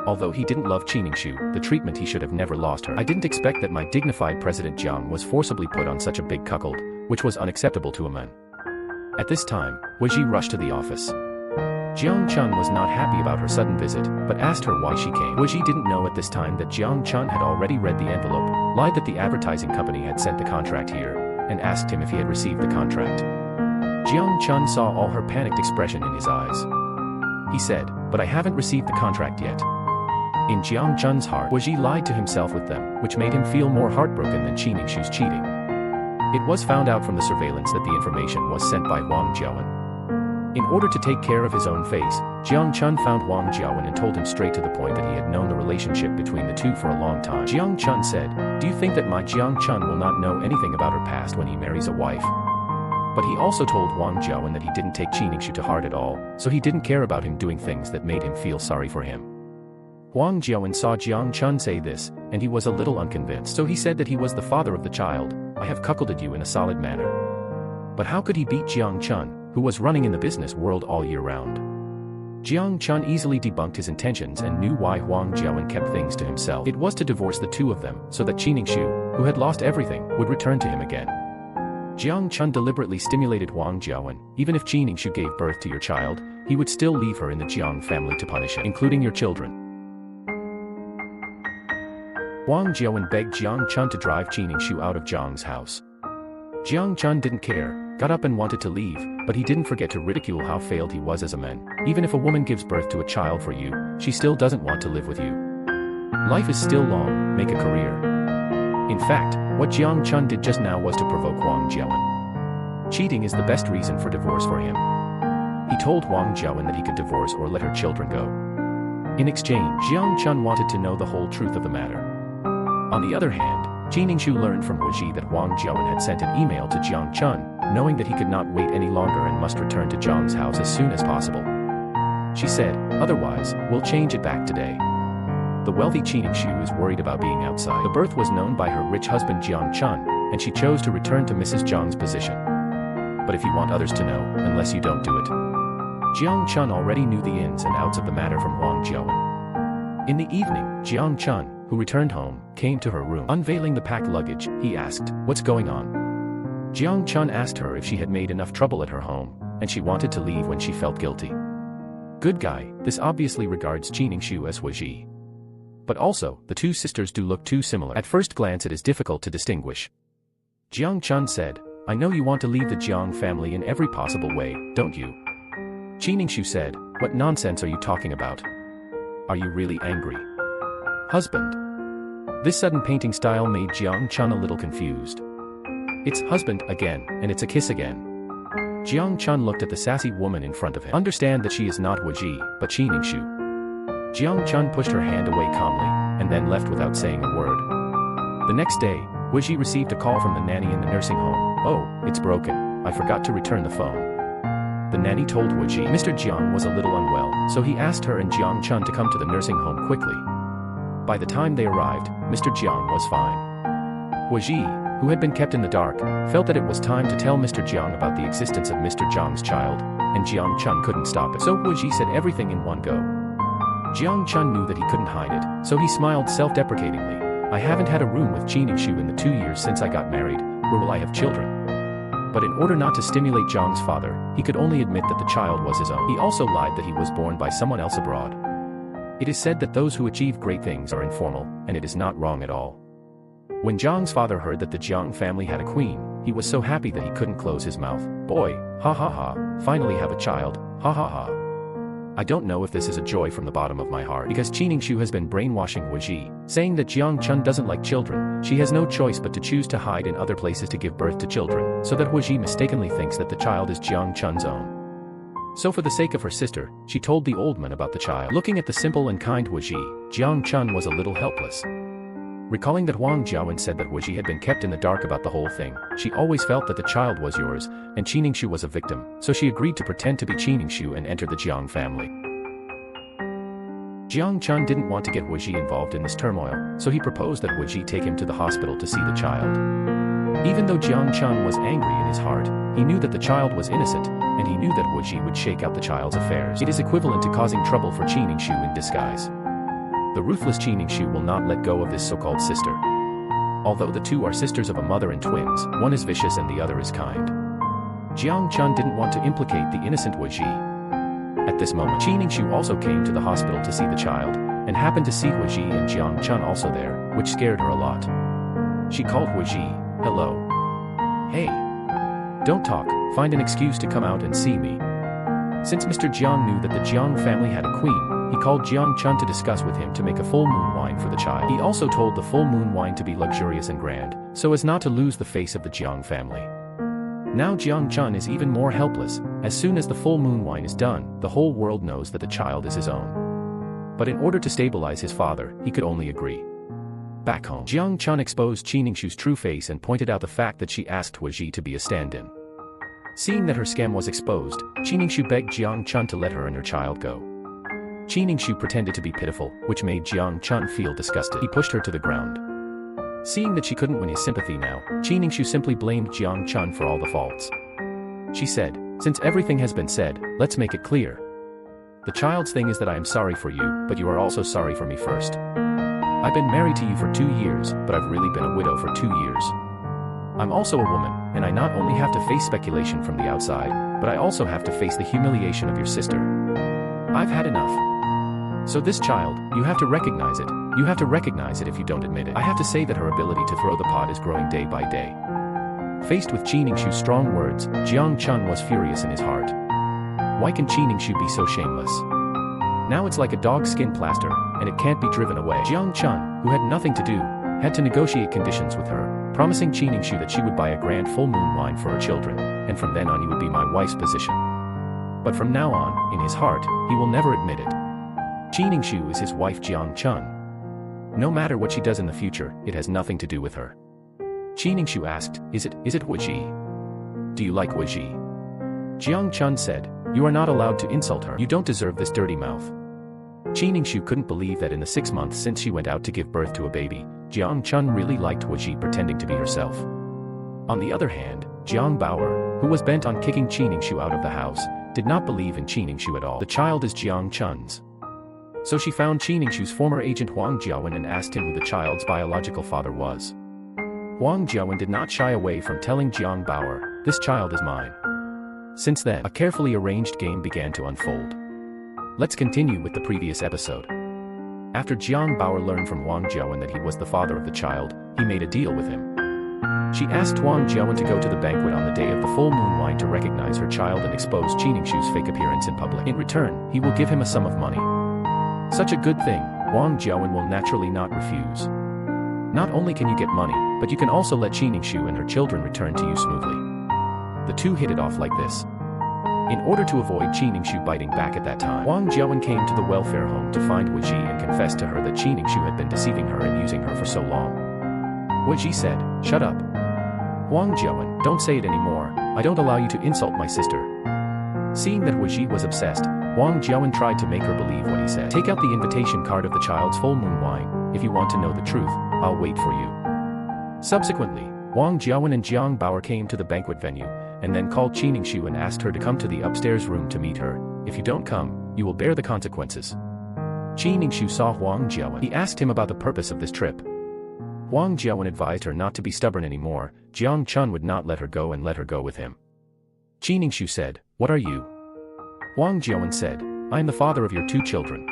Although he didn't love Qi Ningshu, the treatment he should have never lost her. I didn't expect that my dignified President Jiang was forcibly put on such a big cuckold, which was unacceptable to a man. At this time, Wu Ji rushed to the office. Jiang Chun was not happy about her sudden visit, but asked her why she came. Wu Ji didn't know at this time that Jiang Chun had already read the envelope, lied that the advertising company had sent the contract here, and asked him if he had received the contract. Jiang Chun saw all her panicked expression in his eyes. He said, "But I haven't received the contract yet." In Jiang Chun's heart, Wu Ji lied to himself with them, which made him feel more heartbroken than Qi Ningshu's cheating. It was found out from the surveillance that the information was sent by Wang Jiawen. In order to take care of his own face, Jiang Chun found Wang Jiawen and told him straight to the point that he had known the relationship between the two for a long time. Jiang Chun said, "Do you think that my Jiang Chun will not know anything about her past when he marries a wife?" But he also told Wang Jiawen that he didn't take Qi Ningshu to heart at all, so he didn't care about him doing things that made him feel sorry for him. Wang Jiawen saw Jiang Chun say this, and he was a little unconvinced, so he said that he was the father of the child. "I have cuckolded you in a solid manner." But how could he beat Jiang Chun, who was running in the business world all year round? Jiang Chun easily debunked his intentions and knew why Wang Jiawen kept things to himself. It was to divorce the two of them, so that Qi Ningshu, who had lost everything, would return to him again. Jiang Chun deliberately stimulated Wang Jiawen. "Even if Qi Ningshu gave birth to your child, he would still leave her in the Jiang family to punish him, including your children." Wang Jiawen begged Jiang Chun to drive Qi Ningshu out of Jiang's house. Jiang Chun didn't care, got up and wanted to leave, but he didn't forget to ridicule how failed he was as a man. Even if a woman gives birth to a child for you, she still doesn't want to live with you. Life is still long, make a career. In fact, what Jiang Chun did just now was to provoke Wang Jiawen. Cheating is the best reason for divorce for him. He told Wang Jiawen that he could divorce or let her children go. In exchange, Jiang Chun wanted to know the whole truth of the matter. On the other hand, Qi Ningshu learned from Wu Ji that Wang Jiawen had sent an email to Jiang Chun, knowing that he could not wait any longer and must return to Jiang's house as soon as possible. She said, "Otherwise, we'll change it back today." The wealthy Qi Ningshu is worried about being outside. The birth was known by her rich husband Jiang Chun, and she chose to return to Mrs. Jiang's position. But if you want others to know, unless you don't do it. Jiang Chun already knew the ins and outs of the matter from Wang Jiawen. In the evening, Jiang Chun, who returned home, came to her room. Unveiling the packed luggage, he asked, "What's going on?" Jiang Chun asked her if she had made enough trouble at her home, and she wanted to leave when she felt guilty. Good guy, this obviously regards Qi Ningshu as Wu Ji. But also, the two sisters do look too similar. At first glance it is difficult to distinguish. Jiang Chun said, "I know you want to leave the Jiang family in every possible way, don't you?" Qi Ningshu said, "What nonsense are you talking about? Are you really angry? Husband?" This sudden painting style made Jiang Chun a little confused. It's husband again, and it's a kiss again. Jiang Chun looked at the sassy woman in front of him. Understand that she is not Wu Ji, but Qi Ningshu. Jiang Chun pushed her hand away calmly, and then left without saying a word. The next day, Wu Ji received a call from the nanny in the nursing home. "Oh, it's broken. I forgot to return the phone." The nanny told Wu Ji Mr. Jiang was a little unwell, so he asked her and Jiang Chun to come to the nursing home quickly. By the time they arrived, Mr. Jiang was fine. Wu Ji, who had been kept in the dark, felt that it was time to tell Mr. Jiang about the existence of Mr. Jiang's child, and Jiang Chun couldn't stop it. So Wu Ji said everything in one go. Jiang Chun knew that he couldn't hide it, so he smiled self-deprecatingly. "I haven't had a room with Qi Ningshu in the 2 years since I got married, where will I have children?" But in order not to stimulate Jiang's father, he could only admit that the child was his own. He also lied that he was born by someone else abroad. It is said that those who achieve great things are informal, and it is not wrong at all. When Jiang's father heard that the Jiang family had a queen, he was so happy that he couldn't close his mouth. "Boy, ha ha ha, finally have a child, ha ha ha. I don't know if this is a joy from the bottom of my heart." Because Qi Ningshu has been brainwashing Wu Ji, saying that Jiang Chun doesn't like children, she has no choice but to choose to hide in other places to give birth to children, so that Wu Ji mistakenly thinks that the child is Jiang Chun's own. So for the sake of her sister, she told the old man about the child. Looking at the simple and kind Wu Ji, Jiang Chun was a little helpless. Recalling that Wang Jiawen said that Wu Ji had been kept in the dark about the whole thing, she always felt that the child was yours, and Qi Ningshu was a victim, so she agreed to pretend to be Qi Ningshu and enter the Jiang family. Jiang Chun didn't want to get Wu Ji involved in this turmoil, so he proposed that Wu Ji take him to the hospital to see the child. Even though Jiang Chun was angry in his heart, he knew that the child was innocent, and he knew that Wu Ji would shake out the child's affairs. It is equivalent to causing trouble for Qi Ningshu in disguise. The ruthless Qi Ningshu will not let go of this so-called sister. Although the two are sisters of a mother and twins, one is vicious and the other is kind. Jiang Chun didn't want to implicate the innocent Wu Ji. At this moment, Qi Ningshu also came to the hospital to see the child, and happened to see Wu Ji and Jiang Chun also there, which scared her a lot. She called Wu Ji, "Hello. Hey. Don't talk, find an excuse to come out and see me." Since Mr. Jiang knew that the Jiang family had a queen, he called Jiang Chun to discuss with him to make a full moon wine for the child. He also told the full moon wine to be luxurious and grand, so as not to lose the face of the Jiang family. Now Jiang Chun is even more helpless. As soon as the full moon wine is done, the whole world knows that the child is his own. But in order to stabilize his father, he could only agree. Back home, Jiang Chun exposed Qi Ningshu's true face and pointed out the fact that she asked Wu Ji to be a stand-in. Seeing that her scam was exposed, Qi Ningshu begged Jiang Chun to let her and her child go. Qi Ningshu pretended to be pitiful, which made Jiang Chun feel disgusted. He pushed her to the ground. Seeing that she couldn't win his sympathy now, Qi Ningshu simply blamed Jiang Chun for all the faults. She said, "Since everything has been said, let's make it clear. The child's thing is that I am sorry for you, but you are also sorry for me first. I've been married to you for 2 years, but I've really been a widow for 2 years. I'm also a woman, and I not only have to face speculation from the outside, but I also have to face the humiliation of your sister. I've had enough. So this child, you have to recognize it. You have to recognize it if you don't admit it." I have to say that her ability to throw the pot is growing day by day. Faced with Qi Ningshu's strong words, Jiang Chun was furious in his heart. Why can Qi Ningshu be so shameless? Now it's like a dog's skin plaster, and it can't be driven away. Jiang Chun, who had nothing to do, had to negotiate conditions with her, promising Qi Ningshu that she would buy a grand full moon wine for her children, and from then on he would be my wife's position. But from now on, in his heart, he will never admit it. Qi Ningshu is his wife Jiang Chun. No matter what she does in the future, it has nothing to do with her. Qi Ningshu asked, Is it Wuji? Do you like Wuji? Jiang Chun said, You are not allowed to insult her. You don't deserve this dirty mouth. Qi Ningshu couldn't believe that in the 6 months since she went out to give birth to a baby, Jiang Chun really liked Wuji pretending to be herself. On the other hand, Jiang Bauer, who was bent on kicking Qi Ningshu out of the house, did not believe in Qi Ningshu at all. The child is Jiang Chun's. So she found Qi Ningshu's former agent Huang Jiawen and asked him who the child's biological father was. Huang Jiawen did not shy away from telling Jiang Bauer, This child is mine. Since then, a carefully arranged game began to unfold. Let's continue with the previous episode. After Jiang Bauer learned from Huang Jiawen that he was the father of the child, he made a deal with him. She asked Huang Jiawen to go to the banquet on the day of the full moon wine to recognize her child and expose Qi Ningshu's fake appearance in public. In return, he will give him a sum of money. Such a good thing, Huang Jiawen will naturally not refuse. Not only can you get money, but you can also let Qi Ningshu and her children return to you smoothly. The two hit it off like this. In order to avoid Qi Ningshu biting back at that time, Huang Jiawen came to the welfare home to find Wuji and confessed to her that Qi Ningshu had been deceiving her and using her for so long. Wuji said, Shut up. Huang Jiawen, don't say it anymore, I don't allow you to insult my sister. Seeing that Wuji was obsessed, Huang Jiawen tried to make her believe what he said. Take out the invitation card of the child's full moon wine. If you want to know the truth, I'll wait for you. Subsequently, Huang Jiawen and Jiang Bauer came to the banquet venue, and then called Qi Ningshu and asked her to come to the upstairs room to meet her. If you don't come, you will bear the consequences. Qi Ningshu saw Huang Jiawen. He asked him about the purpose of this trip. Huang Jiawen advised her not to be stubborn anymore. Jiang Chun would not let her go and let her go with him. Qi Ningshu said, What are you? Huang Jiawen said, I am the father of your 2 children.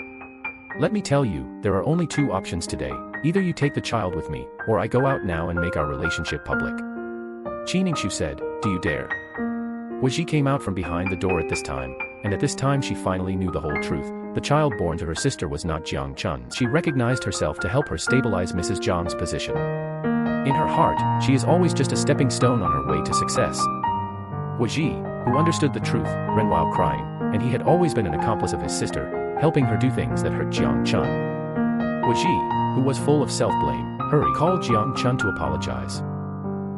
Let me tell you, there are only 2 options today. Either you take the child with me, or I go out now and make our relationship public. Qi Ningshu said, Do you dare? Wuji came out from behind the door at this time, and at this time she finally knew the whole truth. The child born to her sister was not Jiang Chun's. She recognized herself to help her stabilize Mrs. Jiang's position. In her heart, she is always just a stepping stone on her way to success. Wuji, who understood the truth, ran while crying, and he had always been an accomplice of his sister, helping her do things that hurt Jiang Chun. Wuji, who was full of self-blame, called Jiang Chun to apologize.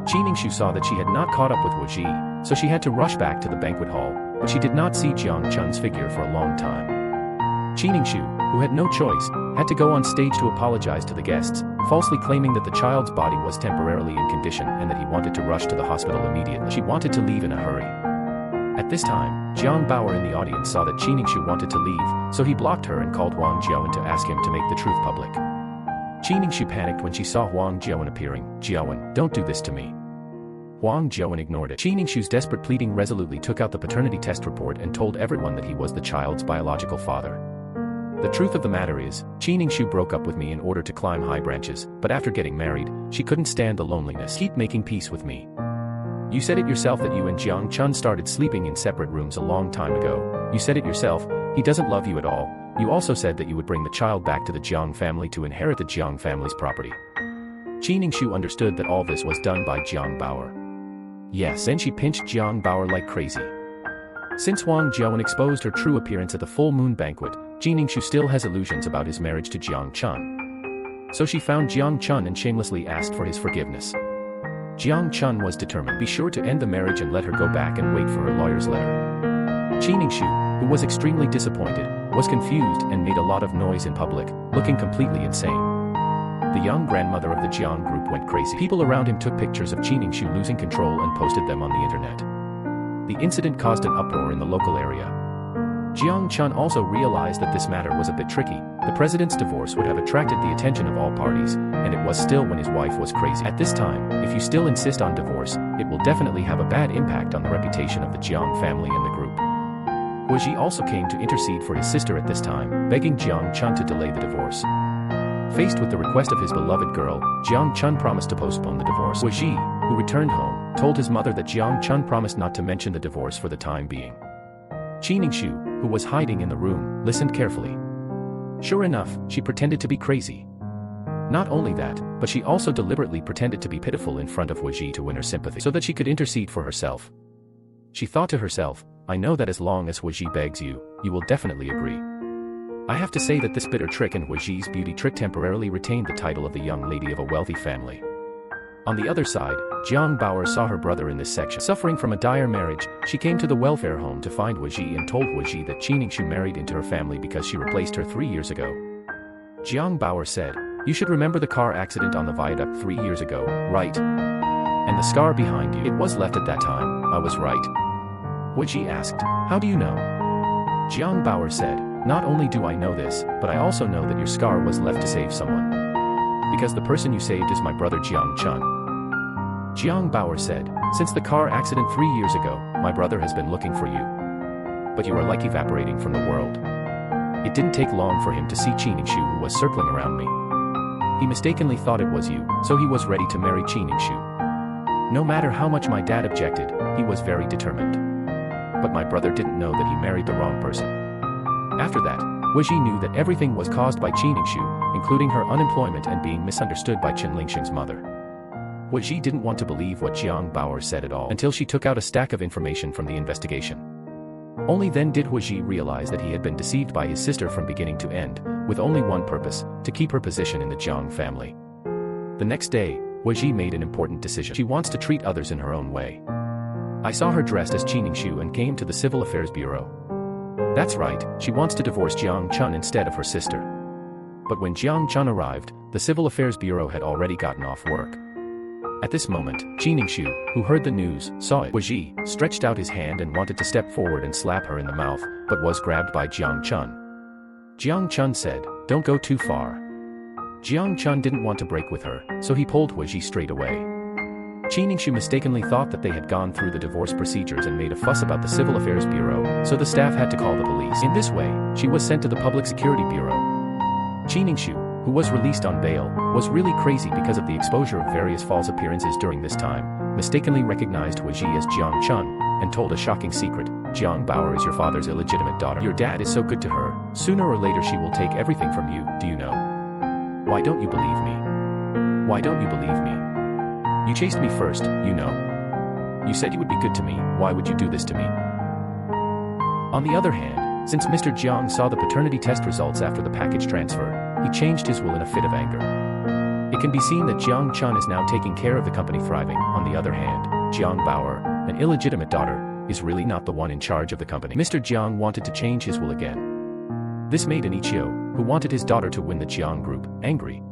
Qi Ningshu saw that she had not caught up with Wuji, so she had to rush back to the banquet hall, but she did not see Jiang Chun's figure for a long time. Qi Ningshu, who had no choice, had to go on stage to apologize to the guests, falsely claiming that the child's body was temporarily in condition and that he wanted to rush to the hospital immediately. She wanted to leave in a hurry. At this time, Jiang Bauer in the audience saw that Qi Ningshu wanted to leave, so he blocked her and called Huang Jiawen to ask him to make the truth public. Qi Ningshu panicked when she saw Huang Jiawen appearing. Jiawen, don't do this to me. Huang Jiawen ignored it. Qi Ningshu's desperate pleading resolutely took out the paternity test report and told everyone that he was the child's biological father. The truth of the matter is, Qi Ningshu broke up with me in order to climb high branches, but after getting married, she couldn't stand the loneliness. Keep making peace with me. You said it yourself that you and Jiang Chun started sleeping in separate rooms a long time ago. You said it yourself, he doesn't love you at all. You also said that you would bring the child back to the Jiang family to inherit the Jiang family's property. Qi Ningshu understood that all this was done by Jiang Bauer. Yes, then she pinched Jiang Bauer like crazy. Since Huang Jiawen exposed her true appearance at the full moon banquet, Qi Ningshu still has illusions about his marriage to Jiang Chun. So she found Jiang Chun and shamelessly asked for his forgiveness. Jiang Chun was determined. Be sure to end the marriage and let her go back and wait for her lawyer's letter. Qi Ningshu, who was extremely disappointed, was confused and made a lot of noise in public, looking completely insane. The young grandmother of the Jiang group went crazy. People around him took pictures of Qi Ningshu losing control and posted them on the internet. The incident caused an uproar in the local area. Jiang Chun also realized that this matter was a bit tricky. The president's divorce would have attracted the attention of all parties, and it was still when his wife was crazy. At this time, if you still insist on divorce, it will definitely have a bad impact on the reputation of the Jiang family and the group. Wuji also came to intercede for his sister at this time, begging Jiang Chun to delay the divorce. Faced with the request of his beloved girl, Jiang Chun promised to postpone the divorce. Wuji, who returned home, told his mother that Jiang Chun promised not to mention the divorce for the time being. Qi Ningshu, who was hiding in the room, listened carefully. Sure enough, she pretended to be crazy. Not only that, but she also deliberately pretended to be pitiful in front of Weiji to win her sympathy so that she could intercede for herself. She thought to herself, I know that as long as Weiji begs you, you will definitely agree. I have to say that this bitter trick and Weiji's beauty trick temporarily retained the title of the young lady of a wealthy family. On the other side, Jiang Bauer saw her brother in this section. Suffering from a dire marriage, she came to the welfare home to find Weiji and told Weiji that Qi Ningshu married into her family because she replaced her 3 years ago. Jiang Bauer said, you should remember the car accident on the viaduct 3 years ago, right? And the scar behind you, it was left at that time, I was right. Weiji asked, how do you know? Jiang Bauer said, not only do I know this, but I also know that your scar was left to save someone. Because the person you saved is my brother Jiang Chun. Jiang Bauer said, since the car accident 3 years ago, my brother has been looking for you. But you are like evaporating from the world. It didn't take long for him to see Qi Ningshu who was circling around me. He mistakenly thought it was you, so he was ready to marry Qi Ningshu. No matter how much my dad objected, he was very determined. But my brother didn't know that he married the wrong person. After that, Weiji knew that everything was caused by Qi Ningshu, including her unemployment and being misunderstood by Qin Lingxing's mother. Weiji didn't want to believe what Jiang Bauer said at all until she took out a stack of information from the investigation. Only then did Weiji realize that he had been deceived by his sister from beginning to end, with only one purpose, to keep her position in the Jiang family. The next day, Weiji made an important decision. She wants to treat others in her own way. I saw her dressed as Qi Ningshu and came to the Civil Affairs Bureau. That's right, she wants to divorce Jiang Chun instead of her sister. But when Jiang Chun arrived, the Civil Affairs Bureau had already gotten off work. At this moment, Qi Ningshu, who heard the news, saw it. Weiji stretched out his hand and wanted to step forward and slap her in the mouth, but was grabbed by Jiang Chun. Jiang Chun said, don't go too far. Jiang Chun didn't want to break with her, so he pulled Weiji straight away. Qi Ningshu mistakenly thought that they had gone through the divorce procedures and made a fuss about the Civil Affairs Bureau, so the staff had to call the police. In this way, she was sent to the Public Security Bureau. Qi Ningshu, who was released on bail, was really crazy because of the exposure of various false appearances during this time, mistakenly recognized Weiji as Jiang Chun, and told a shocking secret, Jiang Bauer is your father's illegitimate daughter. Your dad is so good to her, sooner or later she will take everything from you, do you know? Why don't you believe me? Why don't you believe me? You chased me first, you know. You said you would be good to me, why would you do this to me? On the other hand, since Mr. Jiang saw the paternity test results after the package transfer, he changed his will in a fit of anger. It can be seen that Jiang Chun is now taking care of the company thriving. On the other hand, Jiang Bauer, an illegitimate daughter, is really not the one in charge of the company. Mr. Jiang wanted to change his will again. This made Anichio, who wanted his daughter to win the Jiang group, angry.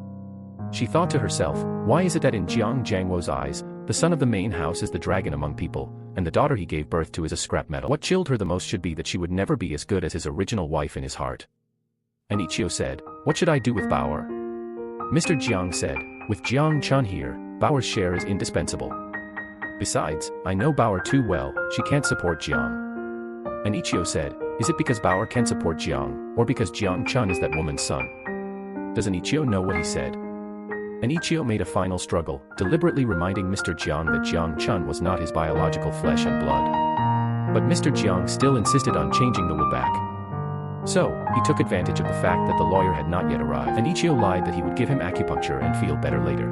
She thought to herself, why is it that in Jiang Jiangwo's eyes, the son of the main house is the dragon among people, and the daughter he gave birth to is a scrap metal? What chilled her the most should be that she would never be as good as his original wife in his heart. Anichio said, what should I do with Bauer? Mr. Jiang said, with Jiang Chun here, Bauer's share is indispensable. Besides, I know Bauer too well, she can't support Jiang. Anichio said, is it because Bauer can support Jiang, or because Jiang Chun is that woman's son? Does Anichio know what he said? Anichio made a final struggle, deliberately reminding Mr. Jiang that Jiang Chun was not his biological flesh and blood. But Mr. Jiang still insisted on changing the will back. So, he took advantage of the fact that the lawyer had not yet arrived. Anichio lied that he would give him acupuncture and feel better later.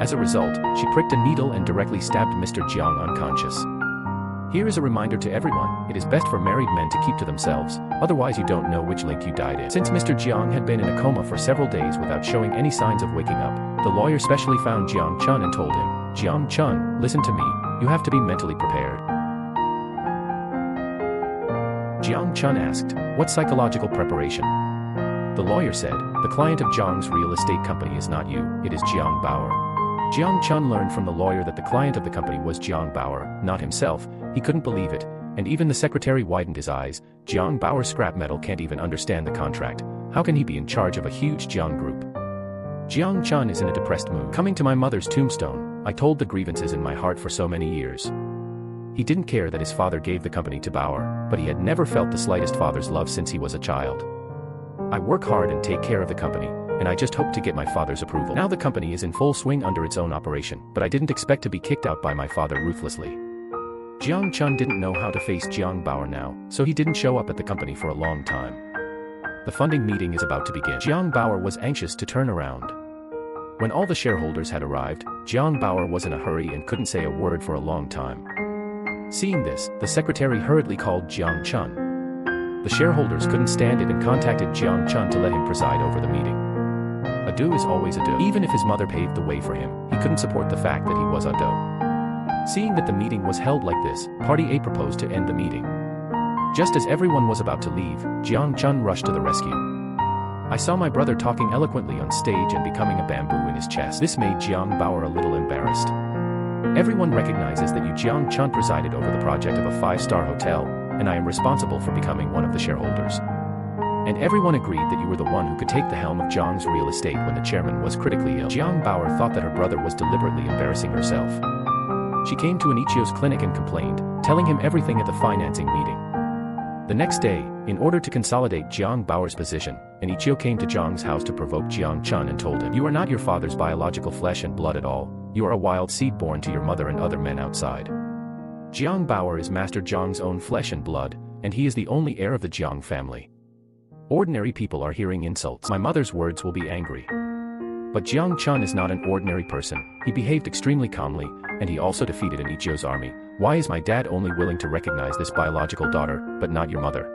As a result, she pricked a needle and directly stabbed Mr. Jiang unconscious. Here is a reminder to everyone, it is best for married men to keep to themselves, otherwise you don't know which lake you died in. Since Mr. Jiang had been in a coma for several days without showing any signs of waking up, the lawyer specially found Jiang Chun and told him, Jiang Chun, listen to me, you have to be mentally prepared. Jiang Chun asked, what psychological preparation? The lawyer said, the client of Jiang's real estate company is not you, it is Jiang Bauer. Jiang Chun learned from the lawyer that the client of the company was Jiang Bauer, not himself. He couldn't believe it, and even the secretary widened his eyes. Jiang Bauer scrap metal can't even understand the contract. How can he be in charge of a huge Jiang group? Jiang Chun is in a depressed mood. Coming to my mother's tombstone, I told the grievances in my heart for so many years. He didn't care that his father gave the company to Bauer, but he had never felt the slightest father's love since he was a child. I work hard and take care of the company, and I just hoped to get my father's approval. Now the company is in full swing under its own operation, but I didn't expect to be kicked out by my father ruthlessly. Jiang Chun didn't know how to face Jiang Bauer now, so he didn't show up at the company for a long time. The funding meeting is about to begin. Jiang Bauer was anxious to turn around. When all the shareholders had arrived, Jiang Bauer was in a hurry and couldn't say a word for a long time. Seeing this, the secretary hurriedly called Jiang Chun. The shareholders couldn't stand it and contacted Jiang Chun to let him preside over the meeting. A do is always a do. Even if his mother paved the way for him, he couldn't support the fact that he was a do. Seeing that the meeting was held like this, Party A proposed to end the meeting. Just as everyone was about to leave, Jiang Chun rushed to the rescue. I saw my brother talking eloquently on stage and becoming a bamboo in his chest. This made Jiang Bauer a little embarrassed. Everyone recognizes that you Jiang Chun presided over the project of a 5-star hotel, and I am responsible for becoming one of the shareholders. And everyone agreed that you were the one who could take the helm of Jiang's real estate when the chairman was critically ill. Jiang Bauer thought that her brother was deliberately embarrassing herself. She came to Anichio's clinic and complained, telling him everything at the financing meeting. The next day, in order to consolidate Jiang Bauer's position, Anichio came to Jiang's house to provoke Jiang Chun and told him, "You are not your father's biological flesh and blood at all, you are a wild seed born to your mother and other men outside." Jiang Bauer is Master Jiang's own flesh and blood, and he is the only heir of the Jiang family. Ordinary people are hearing insults. My mother's words will be angry. But Jiang Chun is not an ordinary person, he behaved extremely calmly, and he also defeated Anichio's army. Why is my dad only willing to recognize this biological daughter, but not your mother?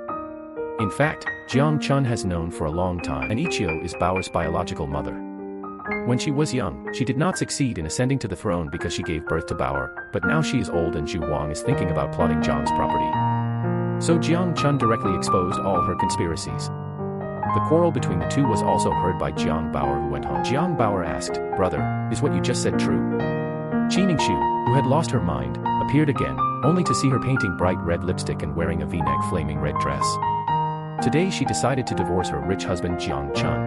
In fact, Jiang Chun has known for a long time. Anichio is Bauer's biological mother. When she was young, she did not succeed in ascending to the throne because she gave birth to Bauer, but now she is old and Zhu Huang is thinking about plotting Jiang's property. So Jiang Chun directly exposed all her conspiracies. The quarrel between the two was also heard by Jiang Bauer, who went home. Jiang Bauer asked, "Brother, is what you just said true?" Qiningshu, who had lost her mind, appeared again, only to see her painting bright red lipstick and wearing a V-neck flaming red dress. Today she decided to divorce her rich husband Jiang Chun.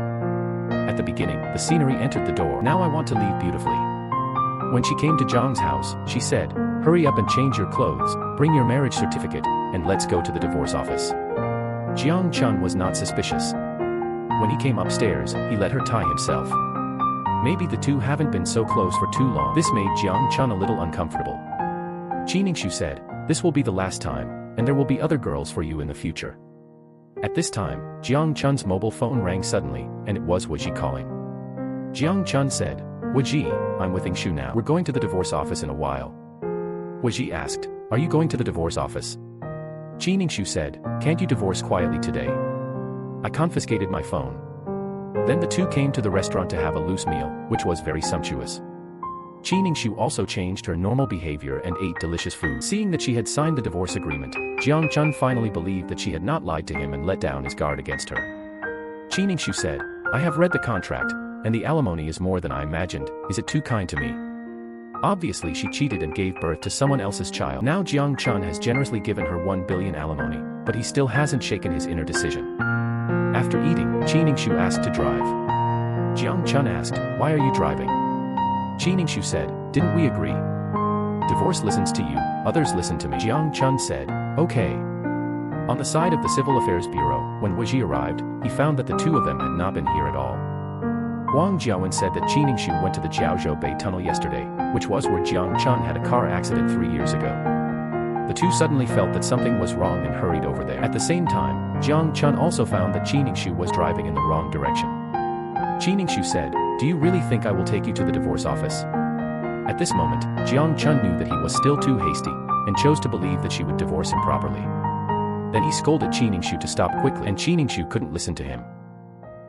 At the beginning, the scenery entered the door. "Now I want to leave beautifully." When she came to Jiang's house, she said, "Hurry up and change your clothes, bring your marriage certificate, and let's go to the divorce office." Jiang Chun was not suspicious. When he came upstairs, he let her tie himself. Maybe the two haven't been so close for too long. This made Jiang Chun a little uncomfortable. Qiningshu said, "This will be the last time, and there will be other girls for you in the future." At this time, Jiang Chun's mobile phone rang suddenly, and it was Wuji calling. Jiang Chun said, "Wuji, I'm with Ningshu now. We're going to the divorce office in a while." Wuji asked, "Are you going to the divorce office?" Qiningshu said, "Can't you divorce quietly today? I confiscated my phone." Then the two came to the restaurant to have a loose meal, which was very sumptuous. Qiningshu also changed her normal behavior and ate delicious food. Seeing that she had signed the divorce agreement, Jiang Chun finally believed that she had not lied to him and let down his guard against her. Qiningshu said, "I have read the contract, and the alimony is more than I imagined. Is it too kind to me?" Obviously she cheated and gave birth to someone else's child. Now Jiang Chun has generously given her 1 billion alimony, but he still hasn't shaken his inner decision. After eating, Qiningshu asked to drive. Jiang Chun asked, "Why are you driving?" Qiningshu said, "Didn't we agree? Divorce listens to you, others listen to me." Jiang Chun said, "Okay." On the side of the Civil Affairs Bureau, when Wuji arrived, he found that the two of them had not been here at all. Huang Jiawen said that Qiningshu went to the Jiaozhou Bay Tunnel yesterday, which was where Jiang Chun had a car accident 3 years ago. The two suddenly felt that something was wrong and hurried over there. At the same time, Jiang Chun also found that Qiningshu was driving in the wrong direction. Qiningshu said, "Do you really think I will take you to the divorce office?" At this moment, Jiang Chun knew that he was still too hasty, and chose to believe that she would divorce him properly. Then he scolded Qiningshu to stop quickly, and Qiningshu couldn't listen to him.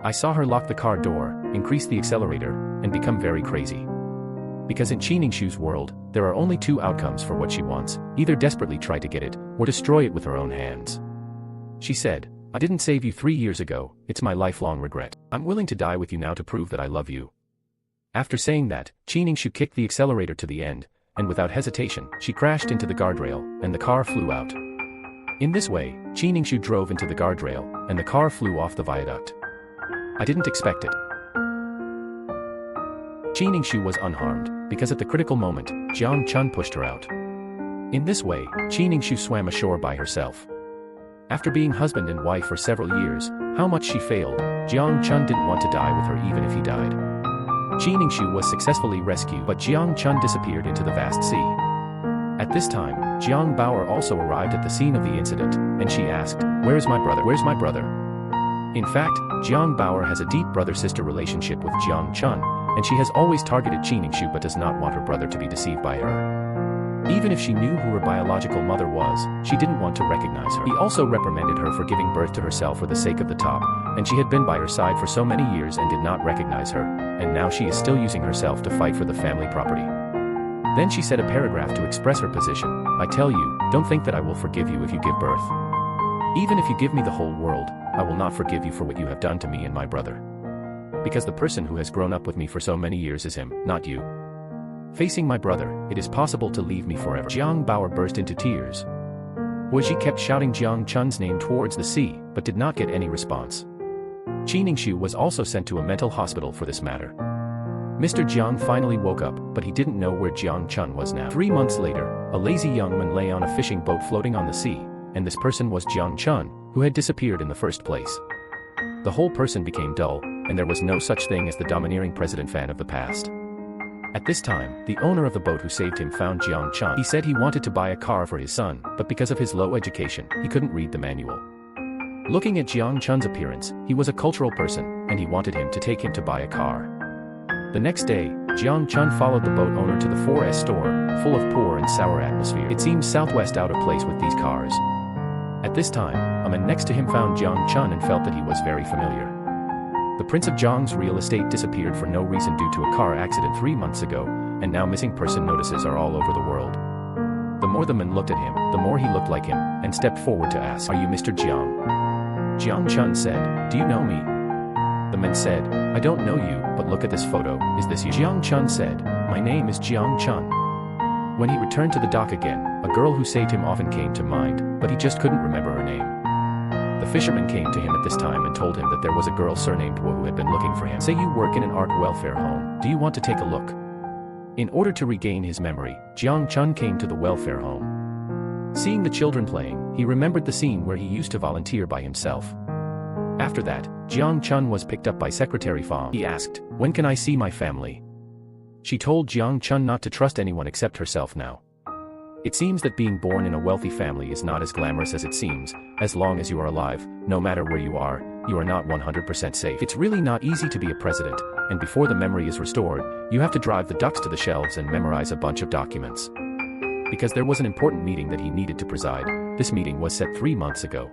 I saw her lock the car door, increase the accelerator, and become very crazy. Because in Qiningshu's world, there are only two outcomes for what she wants, either desperately try to get it, or destroy it with her own hands. She said, "I didn't save you 3 years ago, it's my lifelong regret. I'm willing to die with you now to prove that I love you." After saying that, Qiningshu kicked the accelerator to the end, and without hesitation, she crashed into the guardrail, and the car flew out. In this way, Qiningshu drove into the guardrail, and the car flew off the viaduct. I didn't expect it. Qiningshu was unharmed, because at the critical moment, Jiang Chun pushed her out. In this way, Qiningshu swam ashore by herself. After being husband and wife for several years, how much she failed, Jiang Chun didn't want to die with her even if he died. Qi Ningshu was successfully rescued, but Jiang Chun disappeared into the vast sea. At this time, Jiang Bauer also arrived at the scene of the incident, and she asked, "Where is my brother? Where's my brother?" In fact, Jiang Bauer has a deep brother-sister relationship with Jiang Chun, and she has always targeted Qi Ningshu but does not want her brother to be deceived by her. Even if she knew who her biological mother was, she didn't want to recognize her. He also reprimanded her for giving birth to herself for the sake of the top, and she had been by her side for so many years and did not recognize her, and now she is still using herself to fight for the family property. Then she said a paragraph to express her position. "I tell you, don't think that I will forgive you if you give birth. Even if you give me the whole world, I will not forgive you for what you have done to me and my brother. Because the person who has grown up with me for so many years is him, not you. Facing my brother, it is possible to leave me forever." Jiang Bauer burst into tears. Huiji kept shouting Jiang Chun's name towards the sea, but did not get any response. Qi Ningshu was also sent to a mental hospital for this matter. Mr. Jiang finally woke up, but he didn't know where Jiang Chun was now. 3 months later, a lazy young man lay on a fishing boat floating on the sea, and this person was Jiang Chun, who had disappeared in the first place. The whole person became dull, and there was no such thing as the domineering president fan of the past. At this time, the owner of the boat who saved him found Jiang Chun. He said he wanted to buy a car for his son, but because of his low education, he couldn't read the manual. Looking at Jiang Chun's appearance, he was a cultural person, and he wanted him to take him to buy a car. The next day, Jiang Chun followed the boat owner to the 4S store, full of poor and sour atmosphere. It seemed southwest out of place with these cars. At this time, a man next to him found Jiang Chun and felt that he was very familiar. The Prince of Jiang's real estate disappeared for no reason due to a car accident 3 months ago, and now missing person notices are all over the world. The more the man looked at him, the more he looked like him, and stepped forward to ask, "Are you Mr. Jiang?" Jiang Chun said, "Do you know me?" The man said, "I don't know you, but look at this photo, is this you?" Jiang Chun said, "My name is Jiang Chun." When he returned to the dock again, a girl who saved him often came to mind, but he just couldn't remember her name. The fisherman came to him at this time and told him that there was a girl surnamed Wu who had been looking for him. "Say you work in an ARC welfare home, do you want to take a look?" In order to regain his memory, Jiang Chun came to the welfare home. Seeing the children playing, he remembered the scene where he used to volunteer by himself. After that, Jiang Chun was picked up by Secretary Fang. He asked, "When can I see my family?" She told Jiang Chun not to trust anyone except herself now. It seems that being born in a wealthy family is not as glamorous as it seems. As long as you are alive, no matter where you are not 100% safe. It's really not easy to be a president, and before the memory is restored, you have to drive the ducks to the shelves and memorize a bunch of documents. Because there was an important meeting that he needed to preside, this meeting was set 3 months ago.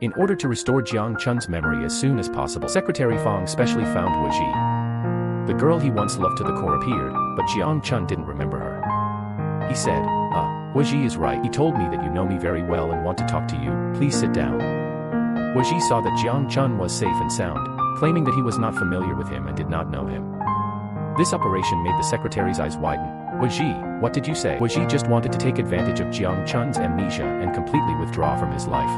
In order to restore Jiang Chun's memory as soon as possible, Secretary Fang specially found Wu Ji. The girl he once loved to the core appeared, but Jiang Chun didn't remember her. He said, Wu Ji is right. He told me that you know me very well and want to talk to you. Please sit down." Wu Ji saw that Jiang Chun was safe and sound, claiming that he was not familiar with him and did not know him. This operation made the secretary's eyes widen. "Wu Ji, what did you say?" Wu Ji just wanted to take advantage of Jiang Chun's amnesia and completely withdraw from his life.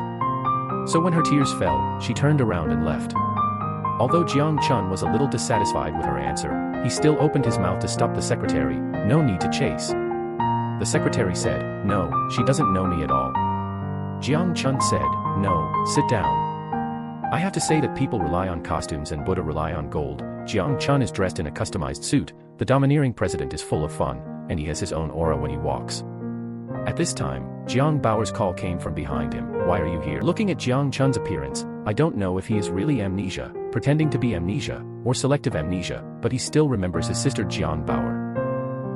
So when her tears fell, she turned around and left. Although Jiang Chun was a little dissatisfied with her answer, he still opened his mouth to stop the secretary. "No need to chase." The secretary said, "No, she doesn't know me at all." Jiang Chun said, "No, sit down. I have to say that people rely on costumes and Buddha rely on gold." Jiang Chun is dressed in a customized suit. The domineering president is full of fun, and he has his own aura when he walks. At this time, Jiang Bauer's call came from behind him. "Why are you here?" Looking at Jiang Chun's appearance, I don't know if he is really amnesia, pretending to be amnesia, or selective amnesia, but he still remembers his sister Jiang Bauer.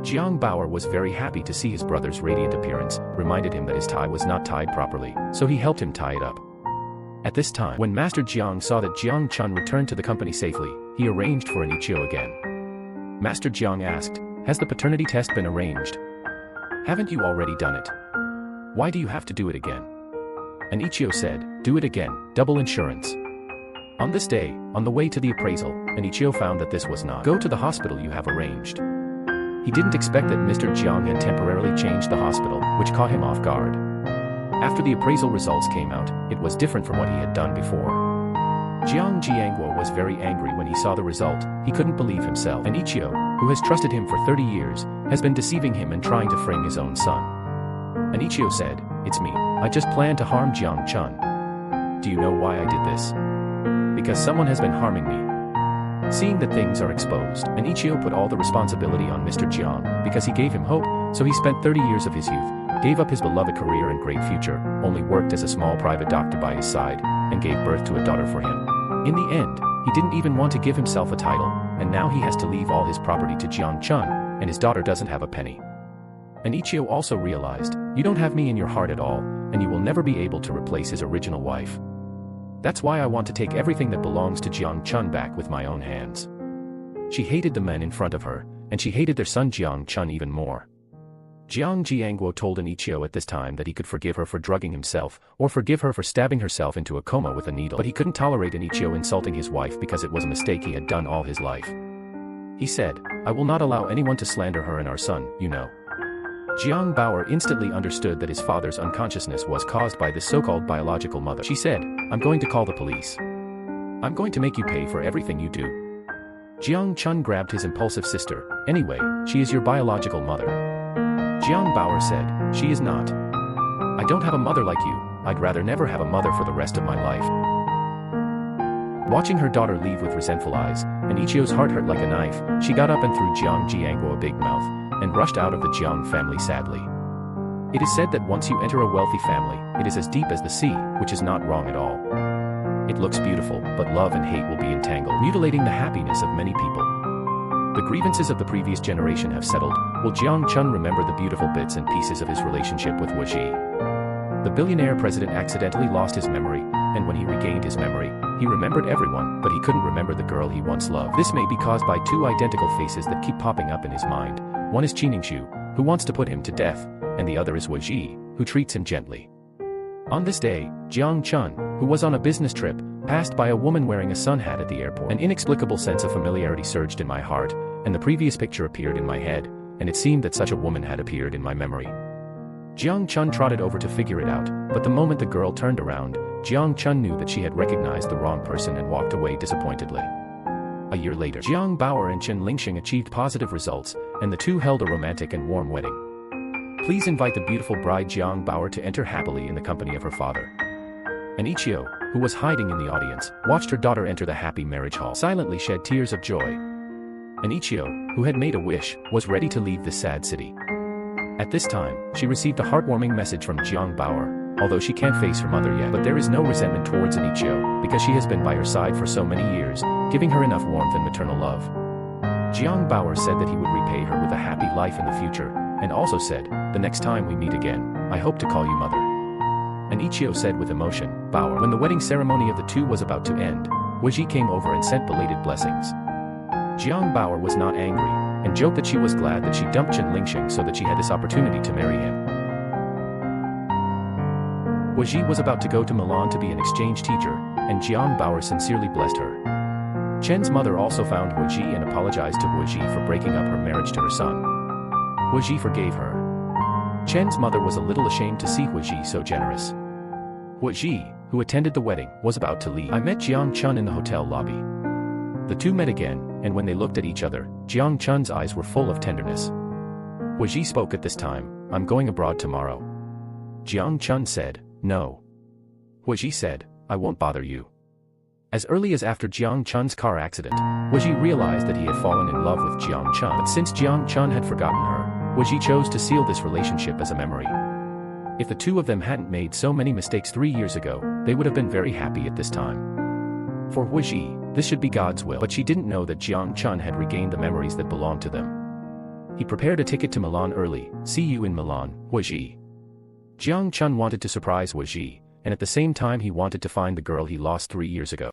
Jiang Bauer was very happy to see his brother's radiant appearance, reminded him that his tie was not tied properly, so he helped him tie it up. At this time, when Master Jiang saw that Jiang Chun returned to the company safely, he arranged for an Ichio again. Master Jiang asked, "Has the paternity test been arranged? Haven't you already done it? Why do you have to do it again?" An Ichio said, "Do it again, double insurance." On this day, on the way to the appraisal, an Ichio found that this was not. "Go to the hospital you have arranged." He didn't expect that Mr. Jiang had temporarily changed the hospital, which caught him off guard. After the appraisal results came out, it was different from what he had done before. Jiang Jiangguo was very angry when he saw the result. He couldn't believe himself. An Ichio, who has trusted him for 30 years, has been deceiving him and trying to frame his own son. An Ichio said, "It's me. I just planned to harm Jiang Chun. Do you know why I did this? Because someone has been harming me. Seeing that things are exposed, and Ichio put all the responsibility on Mr. Jiang because he gave him hope, so he spent 30 years of his youth, gave up his beloved career and great future, only worked as a small private doctor by his side, and gave birth to a daughter for him. In the end, he didn't even want to give himself a title, and now he has to leave all his property to Jiang Chun, and his daughter doesn't have a penny. And Ichio also realized, you don't have me in your heart at all, and you will never be able to replace his original wife. That's why I want to take everything that belongs to Jiang Chun back with my own hands. She hated the men in front of her, and she hated their son Jiang Chun even more. Jiang Jiangguo told Ichio at this time that he could forgive her for drugging himself, or forgive her for stabbing herself into a coma with a needle, but he couldn't tolerate Ichio insulting his wife because it was a mistake he had done all his life. He said, I will not allow anyone to slander her and our son, you know. Jiang Bauer instantly understood that his father's unconsciousness was caused by this so-called biological mother. She said, I'm going to call the police. I'm going to make you pay for everything you do. Jiang Chun grabbed his impulsive sister. Anyway, she is your biological mother. Jiang Bauer said, she is not. I don't have a mother like you. I'd rather never have a mother for the rest of my life. Watching her daughter leave with resentful eyes, and Ichio's heart hurt like a knife, she got up and threw Jiang Jiangguo a big mouth, and rushed out of the Jiang family sadly. It is said that once you enter a wealthy family, it is as deep as the sea, which is not wrong at all. It looks beautiful, but love and hate will be entangled, mutilating the happiness of many people. The grievances of the previous generation have settled. Will Jiang Chun remember the beautiful bits and pieces of his relationship with Wu Ji? The billionaire president accidentally lost his memory, and when he regained his memory, he remembered everyone, but he couldn't remember the girl he once loved. This may be caused by two identical faces that keep popping up in his mind. One is Qiningshu, who wants to put him to death, and the other is Wu Ji, who treats him gently. On this day, Jiang Chun, who was on a business trip, passed by a woman wearing a sun hat at the airport. An inexplicable sense of familiarity surged in my heart, and the previous picture appeared in my head, and it seemed that such a woman had appeared in my memory. Jiang Chun trotted over to figure it out, but the moment the girl turned around, Jiang Chun knew that she had recognized the wrong person and walked away disappointedly. A year later, Jiang Bauer and Chen Lingxing achieved positive results, and the two held a romantic and warm wedding. Please invite the beautiful bride Jiang Bauer to enter happily in the company of her father. And Ichio, who was hiding in the audience, watched her daughter enter the happy marriage hall, silently shed tears of joy. And Ichio, who had made a wish, was ready to leave this sad city. At this time, she received a heartwarming message from Jiang Bauer, although she can't face her mother yet. But there is no resentment towards Ichio, because she has been by her side for so many years, giving her enough warmth and maternal love. Jiang Bauer said that he would repay her with a happy life in the future, and also said, the next time we meet again, I hope to call you mother. And Ichio said with emotion, Bauer. When the wedding ceremony of the two was about to end, Wu Ji came over and sent belated blessings. Jiang Bauer was not angry, and joked that she was glad that she dumped Chen Lingxing so that she had this opportunity to marry him. Wu Ji was about to go to Milan to be an exchange teacher, and Jiang Bauer sincerely blessed her. Chen's mother also found Wu Ji and apologized to Wu Ji for breaking up her marriage to her son. Wu Ji forgave her. Chen's mother was a little ashamed to see Wu Ji so generous. Wu Ji, who attended the wedding, was about to leave. I met Jiang Chun in the hotel lobby. The two met again, and when they looked at each other, Jiang Chun's eyes were full of tenderness. Wu Ji spoke at this time, I'm going abroad tomorrow. Jiang Chun said, no. Wu Ji said, I won't bother you. As early as after Jiang Chun's car accident, Wu Ji realized that he had fallen in love with Jiang Chun. But since Jiang Chun had forgotten her, Wu Ji chose to seal this relationship as a memory. If the two of them hadn't made so many mistakes 3 years ago, they would have been very happy at this time. For Wu Ji, this should be God's will, but she didn't know that Jiang Chun had regained the memories that belonged to them. He prepared a ticket to Milan early. See you in Milan, Wu Ji. Jiang Chun wanted to surprise Wu Ji, and at the same time he wanted to find the girl he lost 3 years ago.